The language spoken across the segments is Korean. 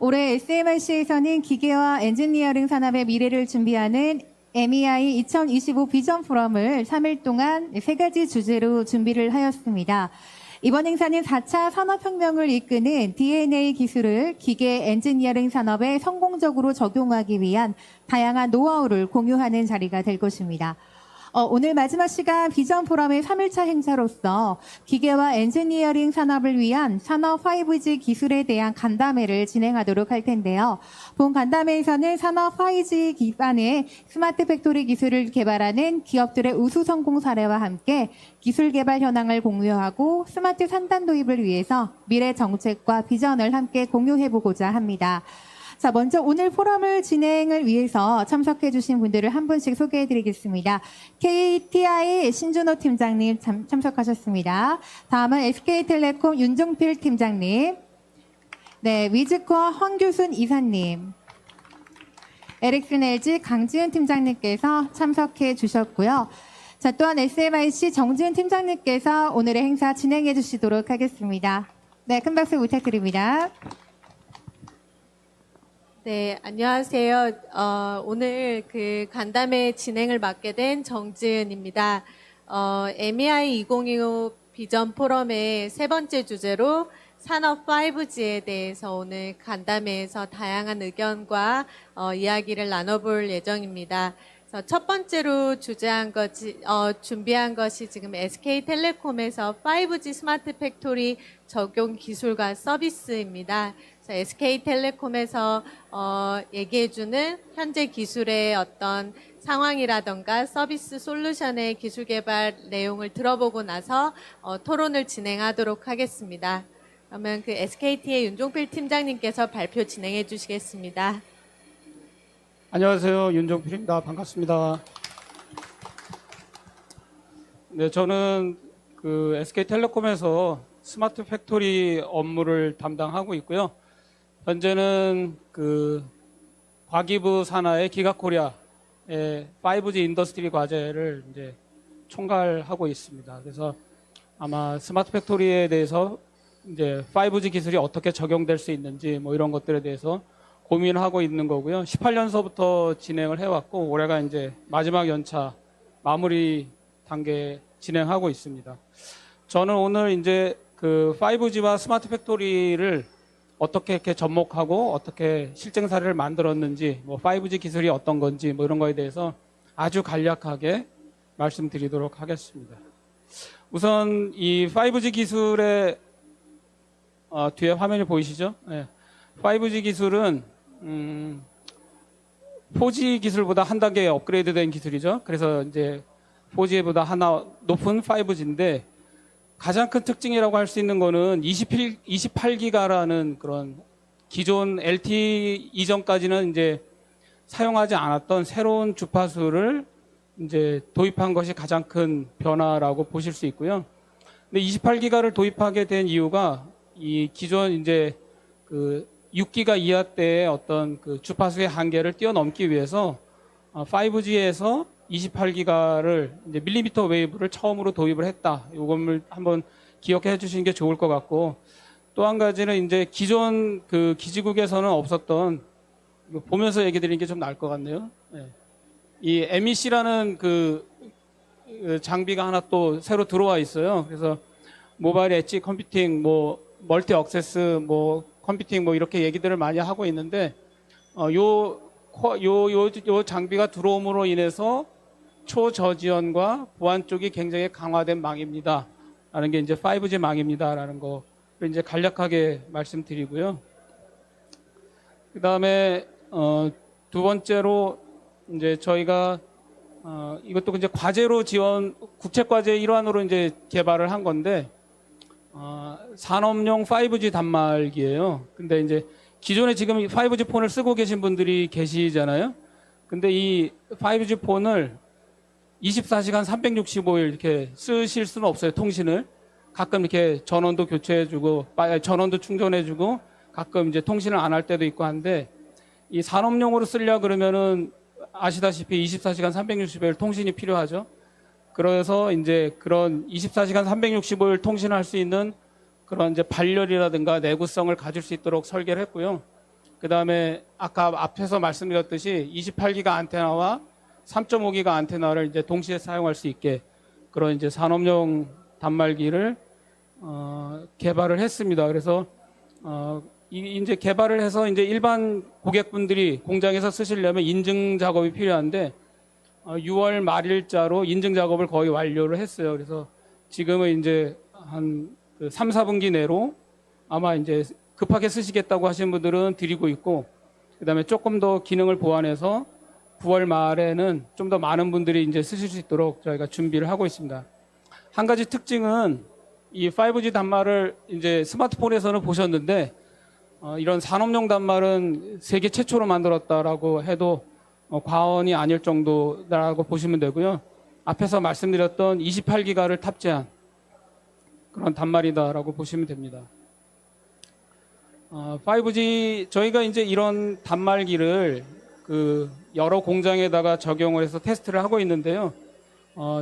올해 SMRC에서는 기계와 엔지니어링 산업의 미래를 준비하는 MEI 2025 비전 포럼을 3일 동안 3가지 주제로 준비를 하였습니다. 이번 행사는 4차 산업혁명을 이끄는 DNA 기술을 기계 엔지니어링 산업에 성공적으로 적용하기 위한 다양한 노하우를 공유하는 자리가 될 것입니다. 오늘 마지막 시간 비전 포럼의 3일차 행사로서 기계와 엔지니어링 산업을 위한 산업 5G 기술에 대한 간담회를 진행하도록 할 텐데요. 본 간담회에서는 산업 5G 기반의 스마트 팩토리 기술을 개발하는 기업들의 우수 성공 사례와 함께 기술 개발 현황을 공유하고 스마트 산단 도입을 위해서 미래 정책과 비전을 함께 공유해보고자 합니다. 자, 먼저 오늘 포럼을 진행을 위해서 참석해 주신 분들을 한 분씩 소개해 드리겠습니다. KTI 신준호 팀장님 참석하셨습니다. 다음은 SK텔레콤 윤종필 팀장님, 네, 위즈코어 황규순 이사님, 에릭슨 LG 강지은 팀장님께서 참석해 주셨고요. 자, 또한 SMIC 정지은 팀장님께서 오늘의 행사 진행해 주시도록 하겠습니다. 네, 큰 박수 부탁드립니다. 네, 안녕하세요. 오늘 그 간담회 진행을 맡게 된 정지은입니다. MEI 2025 비전 포럼의 세 번째 주제로 산업 5G에 대해서 오늘 간담회에서 다양한 의견과 이야기를 나눠볼 예정입니다. 그래서 첫 번째로 준비한 것이 지금 SK텔레콤에서 5G 스마트 팩토리 적용 기술과 서비스입니다. SK텔레콤에서 얘기해주는 현재 기술의 어떤 상황이라던가 서비스 솔루션의 기술 개발 내용을 들어보고 나서 토론을 진행하도록 하겠습니다. 그러면 그 SKT의 윤종필 팀장님께서 발표 진행해 주시겠습니다. 안녕하세요. 윤종필입니다. 반갑습니다. 네, 저는 그 SK텔레콤에서 스마트 팩토리 업무를 담당하고 있고요. 현재는 그 과기부 산하의 기가코리아의 5G 인더스트리 과제를 이제 총괄하고 있습니다. 그래서 아마 스마트 팩토리에 대해서 이제 5G 기술이 어떻게 적용될 수 있는지 뭐 이런 것들에 대해서 고민하고 있는 거고요. 18년서부터 진행을 해왔고 올해가 이제 마지막 연차 마무리 단계 진행하고 있습니다. 저는 오늘 이제 그 5G와 스마트 팩토리를 어떻게 이렇게 접목하고 어떻게 실증 사례를 만들었는지, 뭐 5G 기술이 어떤 건지 뭐 이런 거에 대해서 아주 간략하게 말씀드리도록 하겠습니다. 우선 이 5G 기술의 뒤에 화면이 보이시죠? 네. 5G 기술은 4G 기술보다 한 단계 업그레이드된 기술이죠. 그래서 이제 4G보다 하나 높은 5G인데 가장 큰 특징이라고 할 수 있는 거는 28기가라는 그런 기존 LTE 이전까지는 이제 사용하지 않았던 새로운 주파수를 이제 도입한 것이 가장 큰 변화라고 보실 수 있고요. 근데 28기가를 도입하게 된 이유가 이 기존 이제 그 6기가 이하 때의 어떤 그 주파수의 한계를 뛰어넘기 위해서 5G에서 28기가를 이제 밀리미터 웨이브를 처음으로 도입을 했다. 이걸 한번 기억해 주시는 게 좋을 것 같고, 또 한 가지는 이제 기존 그 기지국에서는 없었던, 이거 보면서 얘기 드리는 게 좀 나을 것 같네요. 네. 이 MEC라는 그 장비가 하나 또 새로 들어와 있어요. 그래서 모바일 엣지 컴퓨팅, 뭐 멀티 액세스, 뭐 컴퓨팅 뭐 이렇게 얘기들을 많이 하고 있는데, 요 장비가 들어옴으로 인해서 초저지연과 보안 쪽이 굉장히 강화된 망입니다. 라는 게 이제 5G 망입니다. 라는 거를 이제 간략하게 말씀드리고요. 그 다음에, 두 번째로 이제 저희가, 이것도 이제 과제로 국책과제 일환으로 이제 개발을 한 건데, 산업용 5G 단말기예요. 근데 이제 기존에 지금 5G 폰을 쓰고 계신 분들이 계시잖아요. 근데 이 5G 폰을 24시간 365일 이렇게 쓰실 수는 없어요. 통신을. 가끔 이렇게 전원도 교체해주고, 전원도 충전해주고, 가끔 이제 통신을 안 할 때도 있고 한데, 이 산업용으로 쓰려 그러면은 아시다시피 24시간 365일 통신이 필요하죠. 그래서 이제 그런 24시간 365일 통신할 수 있는 그런 이제 발열이라든가 내구성을 가질 수 있도록 설계를 했고요. 그다음에 아까 앞에서 말씀드렸듯이 28기가 안테나와 3.5기가 안테나를 이제 동시에 사용할 수 있게 그런 이제 산업용 단말기를 개발을 했습니다. 그래서 이제 개발을 해서 이제 일반 고객분들이 공장에서 쓰시려면 인증 작업이 필요한데 6월 말일자로 인증 작업을 거의 완료를 했어요. 그래서 지금은 이제 한 3, 4분기 내로 아마 이제 급하게 쓰시겠다고 하시는 분들은 드리고 있고, 그다음에 조금 더 기능을 보완해서 9월 말에는 좀 더 많은 분들이 이제 쓰실 수 있도록 저희가 준비를 하고 있습니다. 한 가지 특징은 이 5G 단말을 이제 스마트폰에서는 보셨는데 이런 산업용 단말은 세계 최초로 만들었다라고 해도 과언이 아닐 정도라고 보시면 되고요. 앞에서 말씀드렸던 28기가를 탑재한 그런 단말이다라고 보시면 됩니다. 5G 저희가 이제 이런 단말기를 그 여러 공장에다가 적용을 해서 테스트를 하고 있는데요.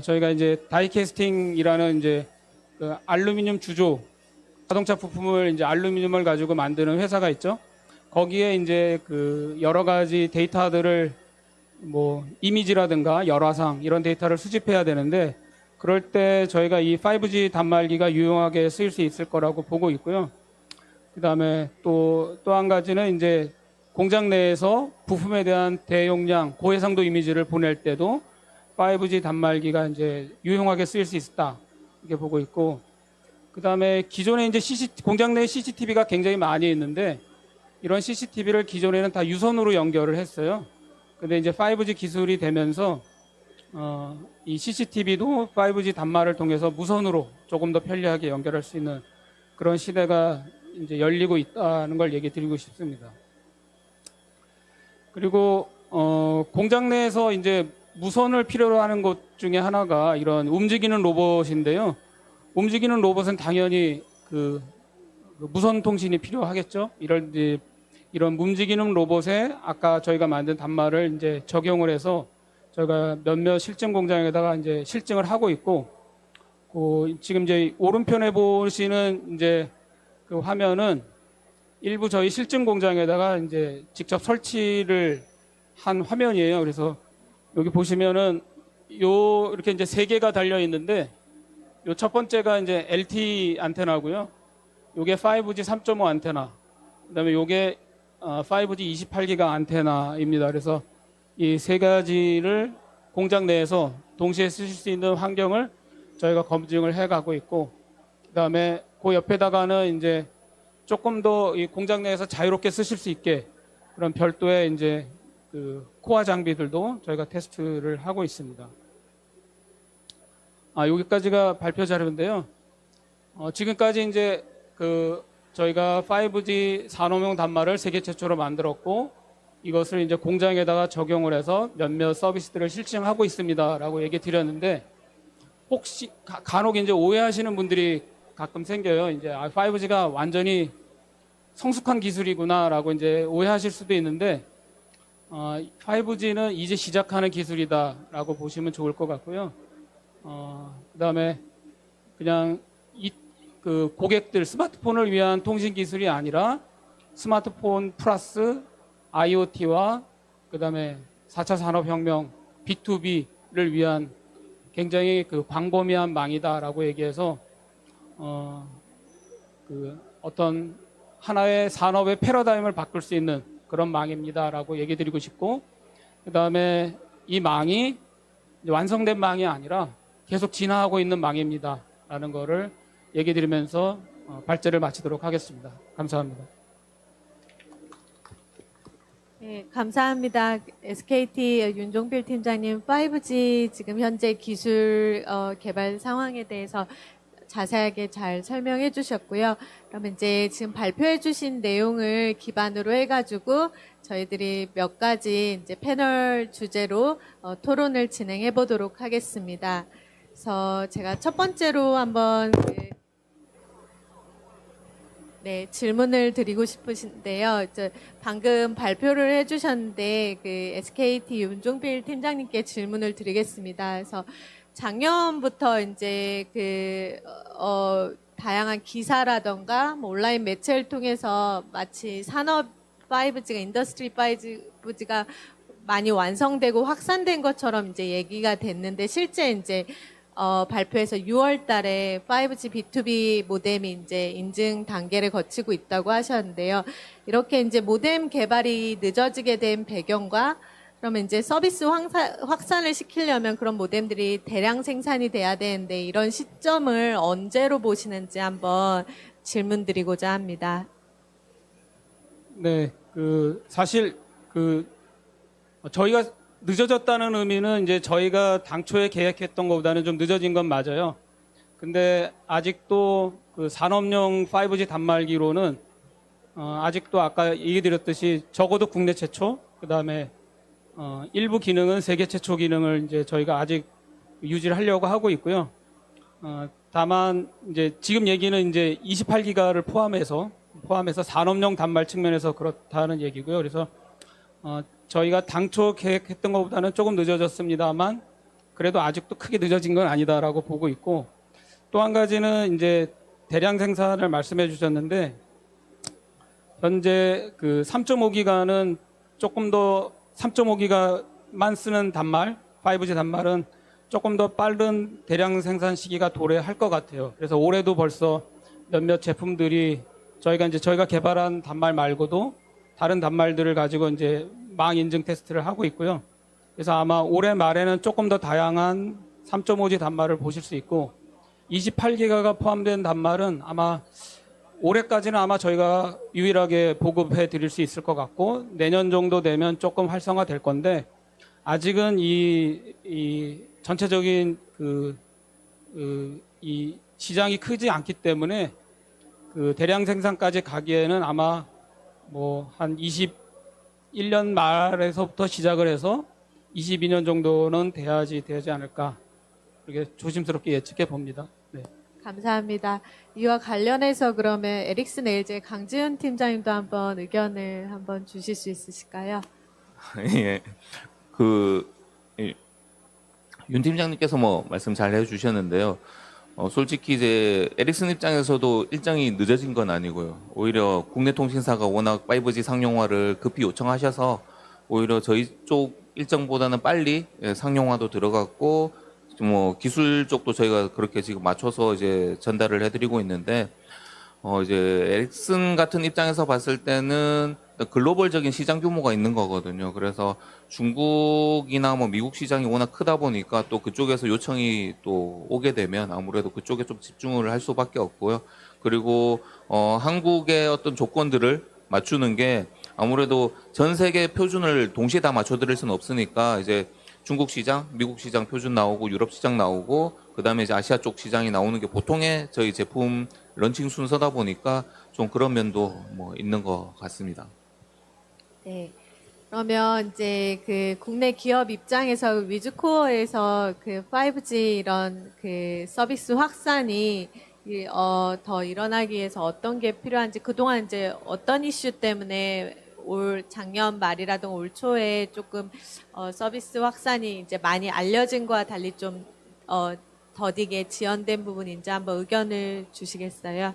저희가 이제 다이캐스팅이라는 이제 그 알루미늄 주조 자동차 부품을 이제 알루미늄을 가지고 만드는 회사가 있죠. 거기에 이제 그 여러 가지 데이터들을 뭐 이미지라든가 열화상 이런 데이터를 수집해야 되는데 그럴 때 저희가 이 5G 단말기가 유용하게 쓰일 수 있을 거라고 보고 있고요. 그다음에 또 한 가지는 이제 공장 내에서 부품에 대한 대용량 고해상도 이미지를 보낼 때도 5G 단말기가 이제 유용하게 쓰일 수 있다 이렇게 보고 있고, 그다음에 기존에 이제 공장 내에 CCTV가 굉장히 많이 있는데 이런 CCTV를 기존에는 다 유선으로 연결을 했어요. 근데 이제 5G 기술이 되면서 이 CCTV도 5G 단말을 통해서 무선으로 조금 더 편리하게 연결할 수 있는 그런 시대가 이제 열리고 있다는 걸 얘기 드리고 싶습니다. 그리고 공장 내에서 이제 무선을 필요로 하는 것 중에 하나가 이런 움직이는 로봇인데요. 움직이는 로봇은 당연히 그 무선 통신이 필요하겠죠. 이런 움직이는 로봇에 아까 저희가 만든 단말을 이제 적용을 해서 저희가 몇몇 실증 공장에다가 이제 실증을 하고 있고, 지금 이제 오른편에 보시는 이제 그 화면은 일부 저희 실증 공장에다가 이제 직접 설치를 한 화면이에요. 그래서 여기 보시면은 이렇게 이제 3개가 달려 있는데 요 첫 번째가 이제 LTE 안테나고요. 요게 5G 3.5 안테나. 그다음에 요게 5G 28기가 안테나입니다. 그래서 이 세 가지를 공장 내에서 동시에 쓰실 수 있는 환경을 저희가 검증을 해가고 있고, 그다음에 그 옆에다가는 이제 조금 더 이 공장 내에서 자유롭게 쓰실 수 있게 그런 별도의 이제 그 코어 장비들도 저희가 테스트를 하고 있습니다. 여기까지가 발표 자료인데요. 지금까지 이제 저희가 5G 산업용 단말을 세계 최초로 만들었고 이것을 이제 공장에다가 적용을 해서 몇몇 서비스들을 실증하고 있습니다라고 얘기 드렸는데, 혹시 간혹 이제 오해하시는 분들이 가끔 생겨요. 이제 5G가 완전히 성숙한 기술이구나라고 이제 오해하실 수도 있는데 5G는 이제 시작하는 기술이다라고 보시면 좋을 것 같고요. 그다음에 그냥 그 고객들 스마트폰을 위한 통신 기술이 아니라 스마트폰 플러스 IoT와 그다음에 4차 산업혁명 B2B를 위한 굉장히 그 광범위한 망이다라고 얘기해서 어떤 하나의 산업의 패러다임을 바꿀 수 있는 그런 망입니다라고 얘기 드리고 싶고, 그다음에 이 망이 완성된 망이 아니라 계속 진화하고 있는 망입니다라는 거를 얘기 드리면서 발제를 마치도록 하겠습니다. 감사합니다. 네, 감사합니다. SKT 윤종필 팀장님, 5G 지금 현재 기술 개발 상황에 대해서 자세하게 잘 설명해 주셨고요. 그러면 이제 지금 발표해 주신 내용을 기반으로 해가지고 저희들이 몇 가지 이제 패널 주제로 토론을 진행해 보도록 하겠습니다. 그래서 제가 첫 번째로 한번 질문을 드리고 싶으신데요. 방금 발표를 해주셨는데 SKT 윤종필 팀장님께 질문을 드리겠습니다. 그래서 작년부터 이제 다양한 기사라던가 온라인 매체를 통해서 마치 산업 5G가 인더스트리 5G가 많이 완성되고 확산된 것처럼 이제 얘기가 됐는데 실제 이제 발표해서 6월 달에 5G B2B 모뎀이 이제 인증 단계를 거치고 있다고 하셨는데요. 이렇게 이제 모뎀 개발이 늦어지게 된 배경과 그러면 이제 서비스 확산을 시키려면 그런 모뎀들이 대량 생산이 돼야 되는데 이런 시점을 언제로 보시는지 한번 질문 드리고자 합니다. 네, 사실 저희가 늦어졌다는 의미는 이제 저희가 당초에 계획했던 것보다는 좀 늦어진 건 맞아요. 근데 아직도 그 산업용 5G 단말기로는 아직도 아까 얘기 드렸듯이 적어도 국내 최초, 그다음에 일부 기능은 세계 최초 기능을 이제 저희가 아직 유지를 하려고 하고 있고요. 다만 이제 지금 얘기는 이제 28기가를 포함해서 산업용 단말 측면에서 그렇다는 얘기고요. 그래서 저희가 당초 계획했던 것보다는 조금 늦어졌습니다만 그래도 아직도 크게 늦어진 건 아니다라고 보고 있고, 또 한 가지는 이제 대량 생산을 말씀해 주셨는데 현재 그 3.5기가는 조금 더 3.5기가만 쓰는 단말, 5G 단말은 조금 더 빠른 대량 생산 시기가 도래할 것 같아요. 그래서 올해도 벌써 몇몇 제품들이 저희가 개발한 단말 말고도 다른 단말들을 가지고 이제 망 인증 테스트를 하고 있고요. 그래서 아마 올해 말에는 조금 더 다양한 3.5G 단말을 보실 수 있고, 28기가가 포함된 단말은 아마 올해까지는 아마 저희가 유일하게 보급해 드릴 수 있을 것 같고, 내년 정도 되면 조금 활성화될 건데, 아직은 이 전체적인 이 시장이 크지 않기 때문에 그 대량 생산까지 가기에는 아마 뭐 한 21년 말에서부터 시작을 해서 22년 정도는 되지 않을까, 그렇게 조심스럽게 예측해 봅니다. 네. 감사합니다. 이와 관련해서 그러면 에릭슨 LG의 강지훈 팀장님도 한번 의견을 한번 주실 수 있으실까요? 예. 윤 팀장님께서 뭐 말씀 잘 해주셨는데요. 솔직히 이제 에릭슨 입장에서도 일정이 늦어진 건 아니고요. 오히려 국내 통신사가 워낙 5G 상용화를 급히 요청하셔서 오히려 저희 쪽 일정보다는 빨리 상용화도 들어갔고, 뭐 기술 쪽도 저희가 그렇게 지금 맞춰서 이제 전달을 해드리고 있는데, 이제 에릭슨 같은 입장에서 봤을 때는 글로벌적인 시장 규모가 있는 거거든요. 그래서 중국이나 뭐 미국 시장이 워낙 크다 보니까 또 그쪽에서 요청이 또 오게 되면 아무래도 그쪽에 좀 집중을 할 수밖에 없고요. 그리고 한국의 어떤 조건들을 맞추는 게 아무래도 전 세계 표준을 동시에 다 맞춰드릴 수는 없으니까 이제 중국 시장, 미국 시장 표준 나오고 유럽 시장 나오고 그다음에 이제 아시아 쪽 시장이 나오는 게 보통의 저희 제품 런칭 순서다 보니까 좀 그런 면도 뭐 있는 것 같습니다. 네. 그러면 이제 그 국내 기업 입장에서 위즈코어에서 그 5G 이런 그 서비스 확산이 더 일어나기 위해서 어떤 게 필요한지, 그동안 이제 어떤 이슈 때문에 올 작년 말이라든가 올 초에 조금 서비스 확산이 이제 많이 알려진 거와 달리 좀 더디게 지연된 부분인지 한번 의견을 주시겠어요?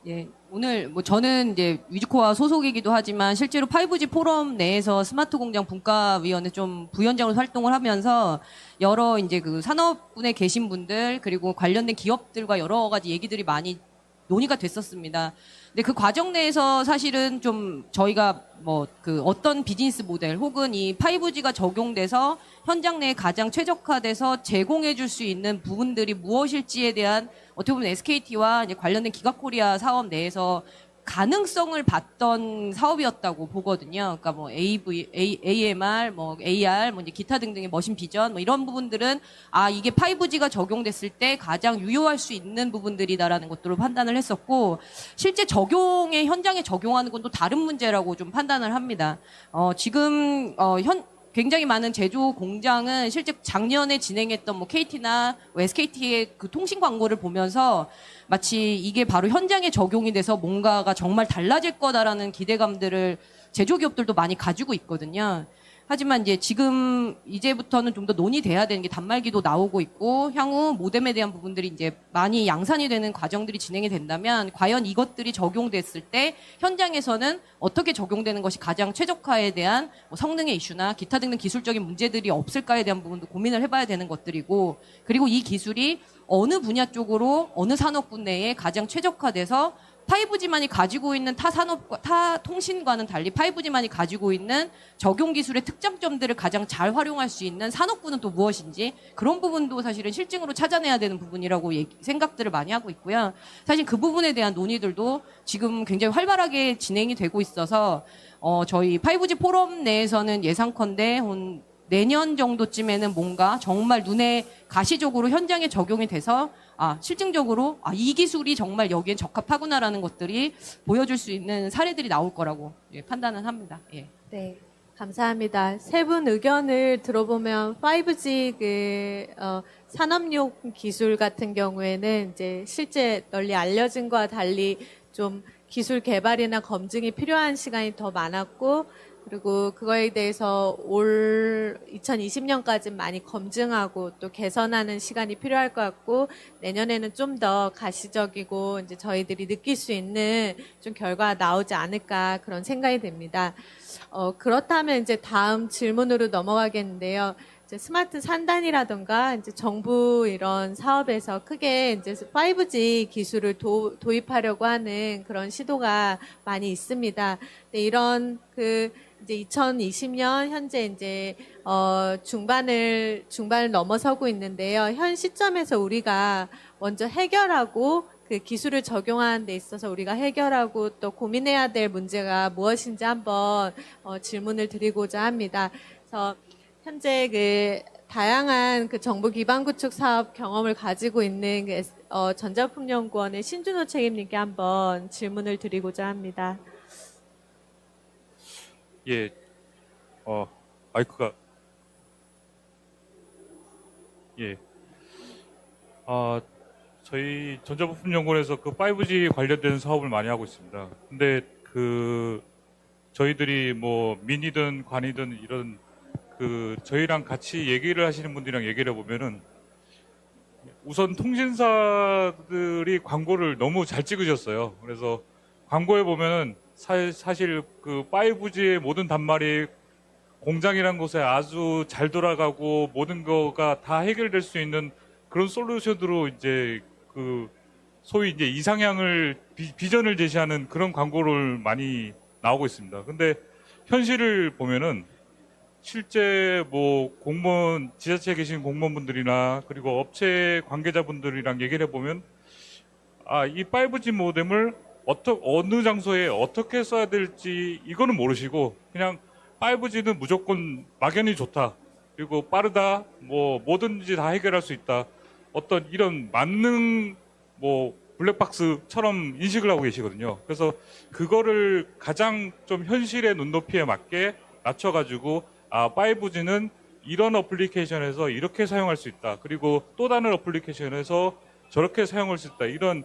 예, 오늘 뭐 저는 이제 위즈코어 소속이기도 하지만 실제로 5G 포럼 내에서 스마트 공장 분과위원회 좀 부위원장으로 활동을 하면서 여러 이제 그 산업군에 계신 분들 그리고 관련된 기업들과 여러 가지 얘기들이 많이 논의가 됐었습니다. 근데 그 과정 내에서 사실은 좀 저희가 뭐 그 어떤 비즈니스 모델 혹은 이 5G가 적용돼서 현장 내에 가장 최적화돼서 제공해 줄 수 있는 부분들이 무엇일지에 대한 어떻게 보면 SKT와 이제 관련된 기가코리아 사업 내에서 가능성을 봤던 사업이었다고 보거든요. 그러니까 뭐 AMR, 뭐 AR, 뭐 이제 기타 등등의 머신 비전, 뭐 이런 부분들은 이게 5G가 적용됐을 때 가장 유효할 수 있는 부분들이다라는 것들을 판단을 했었고, 실제 적용에 현장에 적용하는 건 또 다른 문제라고 좀 판단을 합니다. 지금 굉장히 많은 제조 공장은 실제 작년에 진행했던 뭐 KT나 SKT의 그 통신 광고를 보면서 마치 이게 바로 현장에 적용이 돼서 뭔가가 정말 달라질 거다라는 기대감들을 제조기업들도 많이 가지고 있거든요. 하지만 이제 지금 이제부터는 좀 더 논의돼야 되는 게 단말기도 나오고 있고 향후 모뎀에 대한 부분들이 이제 많이 양산이 되는 과정들이 진행이 된다면 과연 이것들이 적용됐을 때 현장에서는 어떻게 적용되는 것이 가장 최적화에 대한 뭐 성능의 이슈나 기타 등등 기술적인 문제들이 없을까에 대한 부분도 고민을 해봐야 되는 것들이고 그리고 이 기술이 어느 분야 쪽으로 어느 산업군 내에 가장 최적화돼서 5G만이 가지고 있는 타 산업과 타 통신과는 달리 5G만이 가지고 있는 적용 기술의 특장점들을 가장 잘 활용할 수 있는 산업군은 또 무엇인지 그런 부분도 사실은 실증으로 찾아내야 되는 부분이라고 생각들을 많이 하고 있고요. 사실 그 부분에 대한 논의들도 지금 굉장히 활발하게 진행이 되고 있어서 저희 5G 포럼 내에서는 예상컨대 내년 정도쯤에는 뭔가 정말 눈에 가시적으로 현장에 적용이 돼서 실증적으로 이 기술이 정말 여기엔 적합하구나라는 것들이 보여줄 수 있는 사례들이 나올 거라고 판단은 합니다. 예. 네, 감사합니다. 세 분 의견을 들어보면 5G 산업용 기술 같은 경우에는 이제 실제 널리 알려진 것과 달리 좀 기술 개발이나 검증이 필요한 시간이 더 많았고 그리고 그거에 대해서 올 2020년까지 많이 검증하고 또 개선하는 시간이 필요할 것 같고 내년에는 좀 더 가시적이고 이제 저희들이 느낄 수 있는 좀 결과가 나오지 않을까 그런 생각이 듭니다. 그렇다면 이제 다음 질문으로 넘어가겠는데요. 이제 스마트 산단이라든가 이제 정부 이런 사업에서 크게 이제 5G 기술을 도입하려고 하는 그런 시도가 많이 있습니다. 근데 이런 이제 2020년 현재 이제 중반을 넘어서고 있는데요. 현 시점에서 우리가 먼저 해결하고 그 기술을 적용하는 데 있어서 우리가 해결하고 또 고민해야 될 문제가 무엇인지 한번 질문을 드리고자 합니다. 그래서 현재 다양한 정부 기반 구축 사업 경험을 가지고 있는 전자풍연구원의 신준호 책임님께 한번 질문을 드리고자 합니다. 예, 마이크가, 예. 저희 전자부품연구원에서 5G 관련된 사업을 많이 하고 있습니다. 근데 저희들이 뭐 민이든 관이든 이런 저희랑 같이 얘기를 하시는 분들이랑 얘기를 해보면은 우선 통신사들이 광고를 너무 잘 찍으셨어요. 그래서 광고에 보면은 사실 5G의 모든 단말이 공장이라는 곳에 아주 잘 돌아가고 모든 거가 다 해결될 수 있는 그런 솔루션으로 이제 소위 이제 이상향을 비전을 제시하는 그런 광고를 많이 나오고 있습니다. 근데 현실을 보면은 실제 뭐 공무원 지자체에 계신 공무원분들이나 그리고 업체 관계자분들이랑 얘기를 해보면 이 5G 모뎀을 어느 장소에 어떻게 써야 될지 이거는 모르시고 그냥 5G는 무조건 막연히 좋다. 그리고 빠르다. 뭐 뭐든지 다 해결할 수 있다. 어떤 이런 만능 뭐 블랙박스처럼 인식을 하고 계시거든요. 그래서 그거를 가장 좀 현실의 눈높이에 맞게 낮춰가지고 5G는 이런 어플리케이션에서 이렇게 사용할 수 있다. 그리고 또 다른 어플리케이션에서 저렇게 사용할 수 있다. 이런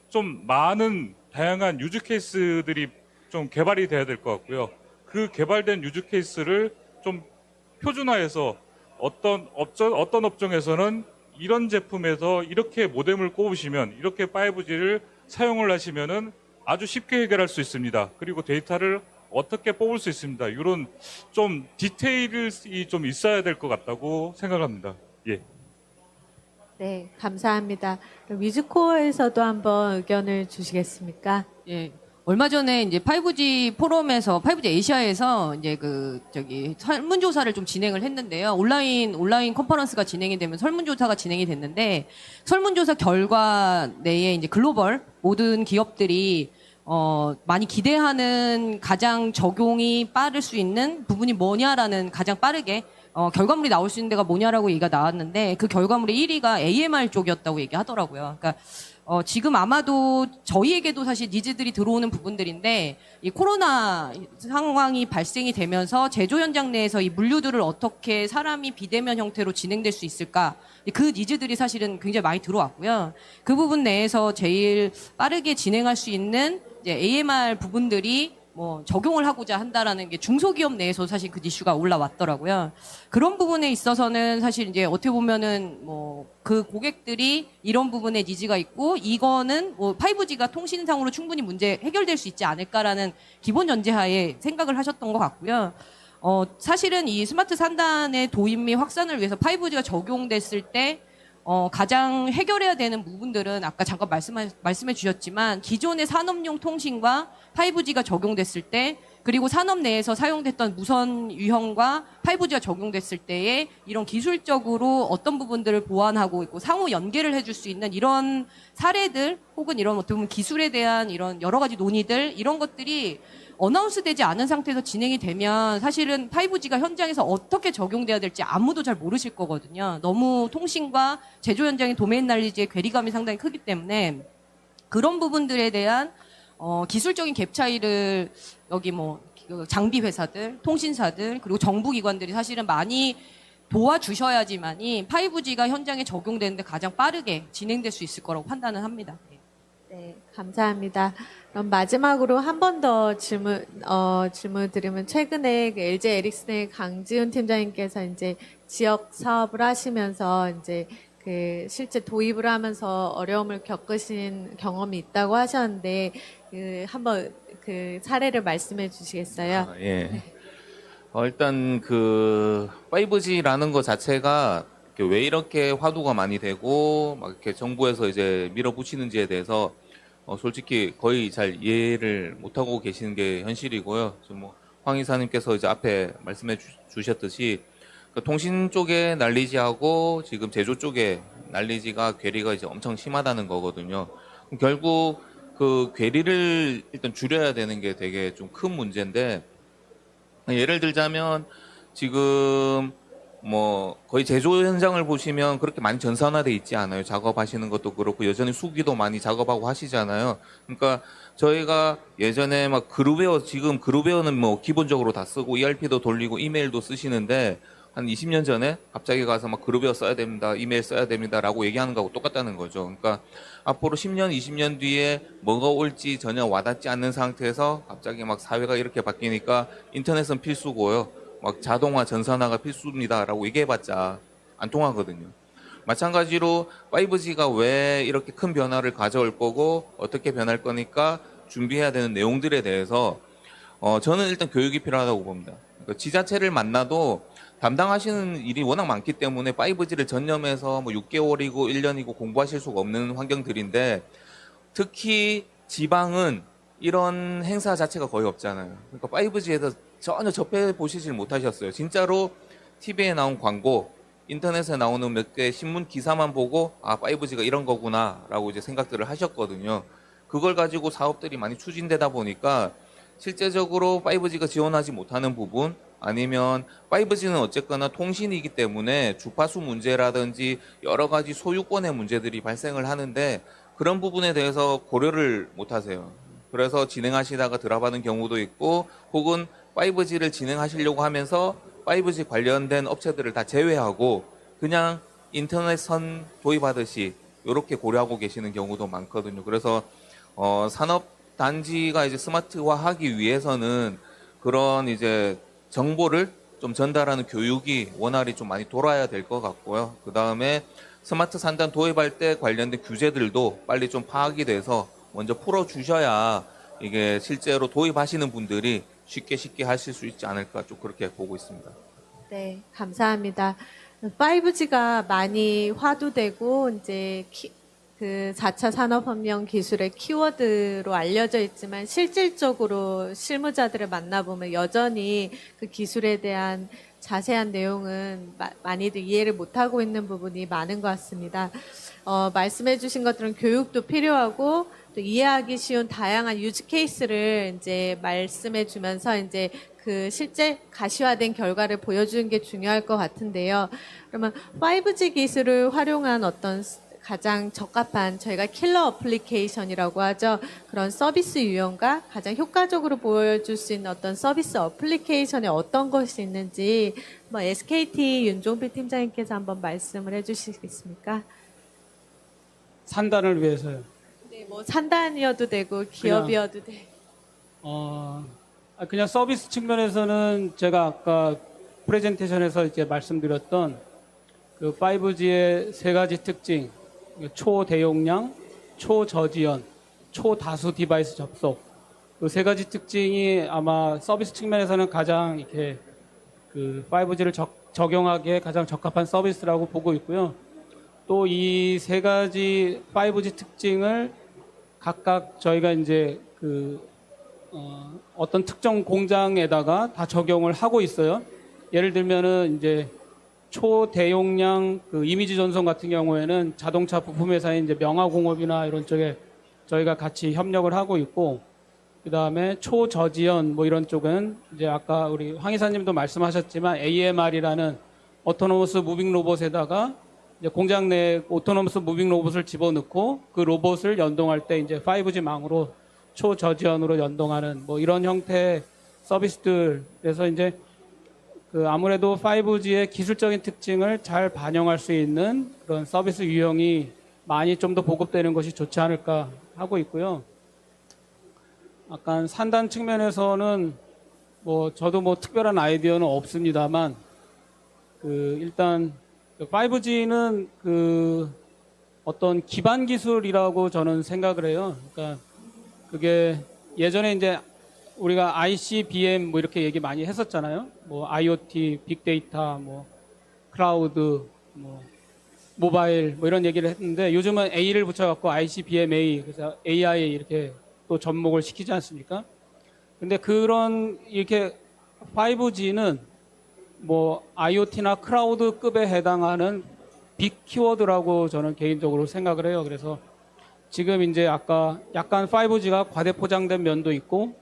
좀 많은 다양한 유즈 케이스들이 좀 개발이 돼야 될 것 같고요. 그 개발된 유즈 케이스를 좀 표준화해서 어떤 업종에서는 이런 제품에서 이렇게 모뎀을 꼽으시면 이렇게 5G를 사용을 하시면은 아주 쉽게 해결할 수 있습니다. 그리고 데이터를 어떻게 뽑을 수 있습니다. 이런 좀 디테일이 좀 있어야 될 것 같다고 생각합니다. 예. 네, 감사합니다. 그럼 위즈코어에서도 한번 의견을 주시겠습니까? 예. 얼마 전에 이제 5G 포럼에서 5G 아시아에서 이제 설문조사를 좀 진행을 했는데요. 온라인 컨퍼런스가 진행이 되면 설문조사가 진행이 됐는데 설문조사 결과 내에 이제 글로벌 모든 기업들이 많이 기대하는 가장 적용이 빠를 수 있는 부분이 뭐냐라는 가장 빠르게 결과물이 나올 수 있는 데가 뭐냐라고 얘기가 나왔는데 그 결과물의 1위가 AMR 쪽이었다고 얘기하더라고요. 그러니까 지금 아마도 저희에게도 사실 니즈들이 들어오는 부분들인데 이 코로나 상황이 발생이 되면서 제조 현장 내에서 이 물류들을 어떻게 사람이 비대면 형태로 진행될 수 있을까 그 니즈들이 사실은 굉장히 많이 들어왔고요. 그 부분 내에서 제일 빠르게 진행할 수 있는 이제 AMR 부분들이 뭐 적용을 하고자 한다라는 게 중소기업 내에서 사실 그 이슈가 올라왔더라고요. 그런 부분에 있어서는 사실 이제 어떻게 보면은 뭐 그 고객들이 이런 부분에 니즈가 있고 이거는 뭐 5G가 통신상으로 충분히 문제 해결될 수 있지 않을까라는 기본 전제하에 생각을 하셨던 것 같고요. 사실은 이 스마트 산단의 도입 및 확산을 위해서 5G가 적용됐을 때 가장 해결해야 되는 부분들은 아까 잠깐 말씀해 주셨지만 기존의 산업용 통신과 5G가 적용됐을 때 그리고 산업 내에서 사용됐던 무선 유형과 5G가 적용됐을 때에 이런 기술적으로 어떤 부분들을 보완하고 있고 상호 연계를 해줄 수 있는 이런 사례들 혹은 이런 어떻게 보면 기술에 대한 이런 여러 가지 논의들 이런 것들이 어나운스 되지 않은 상태에서 진행이 되면 사실은 5G가 현장에서 어떻게 적용돼야 될지 아무도 잘 모르실 거거든요. 너무 통신과 제조 현장의 도메인 날리지의 괴리감이 상당히 크기 때문에 그런 부분들에 대한 기술적인 갭 차이를 여기 뭐 장비 회사들, 통신사들 그리고 정부 기관들이 사실은 많이 도와주셔야지만이 5G가 현장에 적용되는데 가장 빠르게 진행될 수 있을 거라고 판단을 합니다. 네, 감사합니다. 그럼 마지막으로 한 번 더 질문 드리면 최근에 그 LG 에릭슨의 강지훈 팀장님께서 이제 지역 사업을 하시면서 이제 그 실제 도입을 하면서 어려움을 겪으신 경험이 있다고 하셨는데 그 한번 그 사례를 말씀해 주시겠어요? 예. 일단 그 5G라는 것 자체가 왜 이렇게 화두가 많이 되고 막 이렇게 정부에서 이제 밀어붙이는지에 대해서 솔직히 거의 잘 이해를 못하고 계시는 게 현실이고요. 지금 뭐 황 이사님께서 이제 앞에 말씀해 주셨듯이 그 통신 쪽에 난리지하고 지금 제조 쪽에 난리지가 괴리가 이제 엄청 심하다는 거거든요. 결국 그 괴리를 일단 줄여야 되는 게 되게 좀 큰 문제인데 예를 들자면 지금 뭐 거의 제조 현장을 보시면 그렇게 많이 전산화돼 있지 않아요. 작업하시는 것도 그렇고 여전히 수기도 많이 작업하고 하시잖아요. 그러니까 저희가 예전에 막 그룹웨어 지금 그룹웨어는 뭐 기본적으로 다 쓰고 ERP도 돌리고 이메일도 쓰시는데 한 20년 전에 갑자기 가서 막 그룹웨어 써야 됩니다. 이메일 써야 됩니다라고 얘기하는 거하고 똑같다는 거죠. 그러니까 앞으로 10년, 20년 뒤에 뭐가 올지 전혀 와닿지 않는 상태에서 갑자기 막 사회가 이렇게 바뀌니까 인터넷은 필수고요. 막 자동화, 전산화가 필수입니다라고 얘기해봤자 안 통하거든요. 마찬가지로 5G가 왜 이렇게 큰 변화를 가져올 거고 어떻게 변할 거니까 준비해야 되는 내용들에 대해서 저는 일단 교육이 필요하다고 봅니다. 그러니까 지자체를 만나도 담당하시는 일이 워낙 많기 때문에 5G를 전념해서 뭐 6개월이고 1년이고 공부하실 수가 없는 환경들인데 특히 지방은 이런 행사 자체가 거의 없잖아요. 그러니까 5G에서 전혀 접해 보시질 못하셨어요. 진짜로 TV에 나온 광고, 인터넷에 나오는 몇 개 신문 기사만 보고 5G가 이런 거구나라고 이제 생각들을 하셨거든요. 그걸 가지고 사업들이 많이 추진되다 보니까 실제적으로 5G가 지원하지 못하는 부분 아니면 5G는 어쨌거나 통신이기 때문에 주파수 문제라든지 여러 가지 소유권의 문제들이 발생을 하는데 그런 부분에 대해서 고려를 못 하세요. 그래서 진행하시다가 드랍하는 경우도 있고 혹은 5G를 진행하시려고 하면서 5G 관련된 업체들을 다 제외하고 그냥 인터넷 선 도입하듯이 이렇게 고려하고 계시는 경우도 많거든요. 그래서 산업 단지가 이제 스마트화하기 위해서는 그런 이제 정보를 좀 전달하는 교육이 원활히 좀 많이 돌아야 될 것 같고요. 그 다음에 스마트 산단 도입할 때 관련된 규제들도 빨리 좀 파악이 돼서 먼저 풀어주셔야 이게 실제로 도입하시는 분들이 쉽게 하실 수 있지 않을까 좀 그렇게 보고 있습니다. 네, 감사합니다. 5G가 많이 화두되고 이제 그 4차 산업혁명 기술의 키워드로 알려져 있지만 실질적으로 실무자들을 만나보면 여전히 그 기술에 대한 자세한 내용은 많이들 이해를 못하고 있는 부분이 많은 것 같습니다. 말씀해 주신 것들은 교육도 필요하고 또 이해하기 쉬운 다양한 유즈 케이스를 이제 말씀해 주면서 이제 그 실제 가시화된 결과를 보여주는 게 중요할 것 같은데요. 그러면 5G 기술을 활용한 어떤 가장 적합한 저희가 킬러 어플리케이션이라고 하죠. 그런 서비스 유형과 가장 효과적으로 보여줄 수 있는 어떤 서비스 어플리케이션에 어떤 것이 있는지 뭐 SKT 윤종필 팀장님께서 한번 말씀을 해주시겠습니까? 산단을 위해서요. 네, 뭐 산단이어도 되고 기업이어도 되고. 그냥 서비스 측면에서는 제가 아까 프레젠테이션에서 이제 말씀드렸던 그 5G의 세 가지 특징, 초대용량, 초저지연, 초다수 디바이스 접속, 그 세 가지 특징이 아마 서비스 측면에서는 가장 이렇게 그 5G를 적용하기에 가장 적합한 서비스라고 보고 있고요. 또 이 세 가지 5G 특징을 각각 저희가 이제 어떤 특정 공장에다가 다 적용을 하고 있어요. 예를 들면은 이제 초대용량 그 이미지 전송 같은 경우에는 자동차 부품 회사인 이제 명화공업이나 이런 쪽에 저희가 같이 협력을 하고 있고, 그 다음에 초저지연 뭐 이런 쪽은 이제 아까 우리 황 이사님도 말씀하셨지만 AMR이라는 오토노머스 무빙 로봇에다가 이제 공장 내에 오토노머스 무빙 로봇을 집어넣고 그 로봇을 연동할 때 이제 5G 망으로 초저지연으로 연동하는 뭐 이런 형태의 서비스들에서 이제 그 아무래도 5G의 기술적인 특징을 잘 반영할 수 있는 그런 서비스 유형이 많이 좀 더 보급되는 것이 좋지 않을까 하고 있고요. 약간 산단 측면에서는 뭐 저도 뭐 특별한 아이디어는 없습니다만 일단 5G는 그 어떤 기반 기술이라고 저는 생각을 해요. 그러니까 그게 예전에 이제 우리가 ICBM 뭐 이렇게 얘기 많이 했었잖아요. 뭐 IoT, 빅데이터, 뭐 클라우드, 뭐 모바일 뭐 이런 얘기를 했는데 요즘은 A를 붙여갖고 ICBMA 그래서 AI 이렇게 또 접목을 시키지 않습니까? 근데 그런 이렇게 5G는 뭐 IoT나 클라우드급에 해당하는 빅 키워드라고 저는 개인적으로 생각을 해요. 그래서 지금 이제 아까 약간 5G가 과대포장된 면도 있고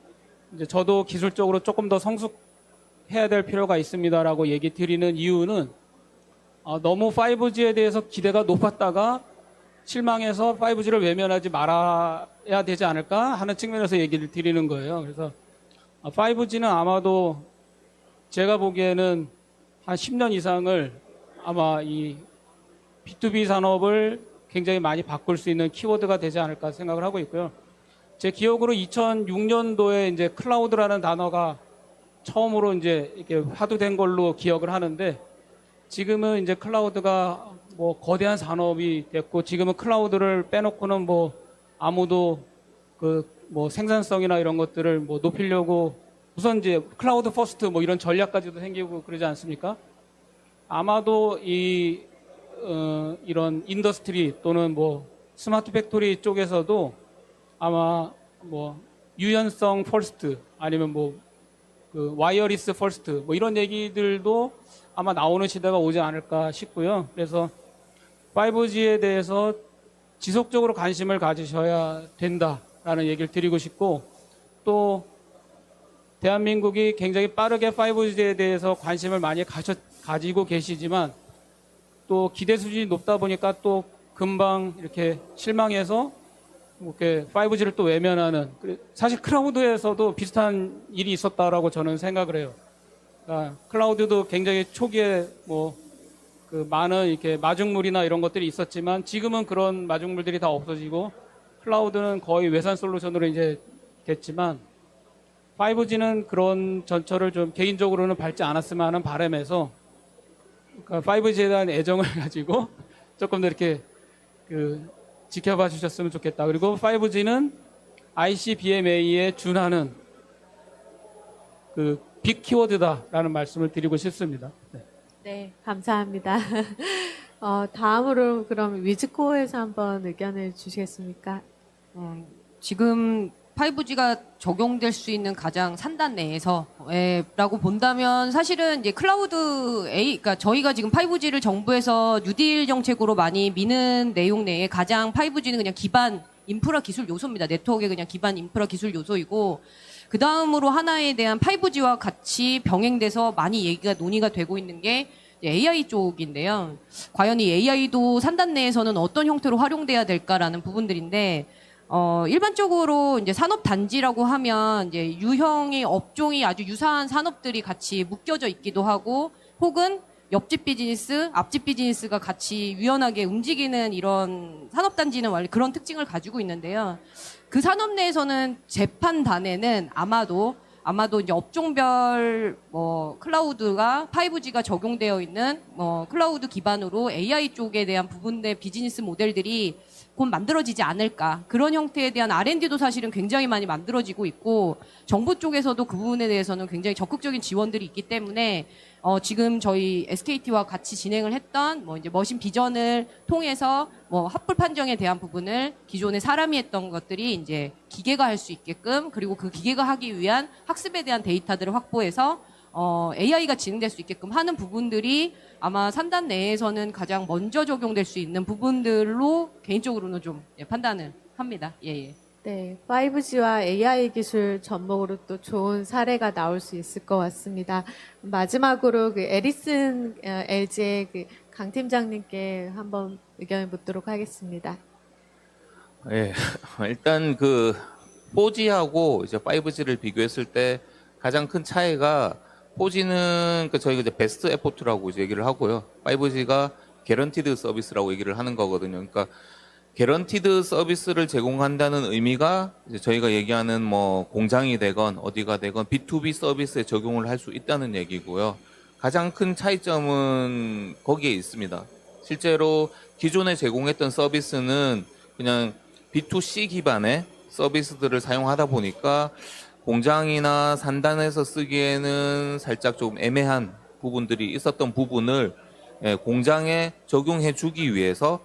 이제 저도 기술적으로 조금 더 성숙해야 될 필요가 있습니다라고 얘기 드리는 이유는 너무 5G에 대해서 기대가 높았다가 실망해서 5G를 외면하지 말아야 되지 않을까 하는 측면에서 얘기를 드리는 거예요. 그래서 5G는 아마도 제가 보기에는 한 10년 이상을 아마 이 B2B 산업을 굉장히 많이 바꿀 수 있는 키워드가 되지 않을까 생각을 하고 있고요. 제 기억으로 2006년도에 이제 클라우드라는 단어가 처음으로 이제 이렇게 화두된 걸로 기억을 하는데 지금은 이제 클라우드가 뭐 거대한 산업이 됐고 지금은 클라우드를 빼놓고는 뭐 아무도 그 뭐 생산성이나 이런 것들을 뭐 높이려고 우선 이제 클라우드 퍼스트 뭐 이런 전략까지도 생기고 그러지 않습니까? 아마도 이런 인더스트리 또는 뭐 스마트 팩토리 쪽에서도 아마 뭐 유연성 퍼스트 아니면 뭐 그 와이어리스 퍼스트 뭐 이런 얘기들도 아마 나오는 시대가 오지 않을까 싶고요. 그래서 5G에 대해서 지속적으로 관심을 가지셔야 된다라는 얘기를 드리고 싶고 또 대한민국이 굉장히 빠르게 5G에 대해서 관심을 많이 가지고 계시지만 또 기대 수준이 높다 보니까 또 금방 이렇게 실망해서 이렇게 5G를 또 외면하는 사실 클라우드에서도 비슷한 일이 있었다라고 저는 생각을 해요. 그러니까 클라우드도 굉장히 초기에 뭐 그 많은 이렇게 마중물이나 이런 것들이 있었지만 지금은 그런 마중물들이 다 없어지고 클라우드는 거의 외산 솔루션으로 이제 됐지만 5G는 그런 전철을 좀 개인적으로는 밟지 않았으면 하는 바람에서 그러니까 5G에 대한 애정을 가지고 조금 더 이렇게 지켜봐 주셨으면 좋겠다. 그리고 5G는 ICBMA에 준하는 그 빅 키워드다라는 말씀을 드리고 싶습니다. 네. 네, 감사합니다. 다음으로 그럼 위즈코어에서 한번 의견을 주시겠습니까? 지금 5G가 적용될 수 있는 가장 산단 내에서라고 본다면 사실은 이제 클라우드 그러니까 저희가 지금 5G를 정부에서 뉴딜 정책으로 많이 미는 내용 내에 가장 5G는 그냥 기반 인프라 기술 요소입니다. 네트워크의 그냥 기반 인프라 기술 요소이고 그 다음으로 하나에 대한 5G와 같이 병행돼서 많이 얘기가 논의가 되고 있는 게 AI 쪽인데요. 과연 이 AI도 산단 내에서는 어떤 형태로 활용돼야 될까라는 부분들인데 일반적으로 이제 산업 단지라고 하면 이제 유형의 업종이 아주 유사한 산업들이 같이 묶여져 있기도 하고 혹은 옆집 비즈니스, 앞집 비즈니스가 같이 유연하게 움직이는 이런 산업 단지는 원래 그런 특징을 가지고 있는데요. 그 산업 내에서는 재판단에는 아마도 아마도 이제 업종별 뭐 클라우드가 5G가 적용되어 있는 뭐 클라우드 기반으로 AI 쪽에 대한 부분의 비즈니스 모델들이 곧 만들어지지 않을까. 그런 형태에 대한 R&D도 사실은 굉장히 많이 만들어지고 있고 정부 쪽에서도 그 부분에 대해서는 굉장히 적극적인 지원들이 있기 때문에 지금 저희 SKT와 같이 진행을 했던 뭐 이제 머신 비전을 통해서 뭐 합불 판정에 대한 부분을 기존에 사람이 했던 것들이 이제 기계가 할 수 있게끔 그리고 그 기계가 하기 위한 학습에 대한 데이터들을 확보해서 AI가 진행될 수 있게끔 하는 부분들이 아마 산단 내에서는 가장 먼저 적용될 수 있는 부분들로 개인적으로는 좀 판단을 합니다. 예. 네, 5G와 AI 기술 접목으로 또 좋은 사례가 나올 수 있을 것 같습니다. 마지막으로 그 에리슨 LG의 그 강 팀장님께 한번 의견을 묻도록 하겠습니다. 예, 일단 그 4G하고 이제 5G를 비교했을 때 가장 큰 차이가 4G는 그 저희가 이제 베스트 에포트라고 이제 얘기를 하고요. 5G가 개런티드 서비스라고 얘기를 하는 거거든요. 그러니까 개런티드 서비스를 제공한다는 의미가 이제 저희가 얘기하는 뭐 공장이 되건 어디가 되건 B2B 서비스에 적용을 할 수 있다는 얘기고요. 가장 큰 차이점은 거기에 있습니다. 실제로 기존에 제공했던 서비스는 그냥 B2C 기반의 서비스들을 사용하다 보니까 공장이나 산단에서 쓰기에는 살짝 좀 애매한 부분들이 있었던 부분을 공장에 적용해 주기 위해서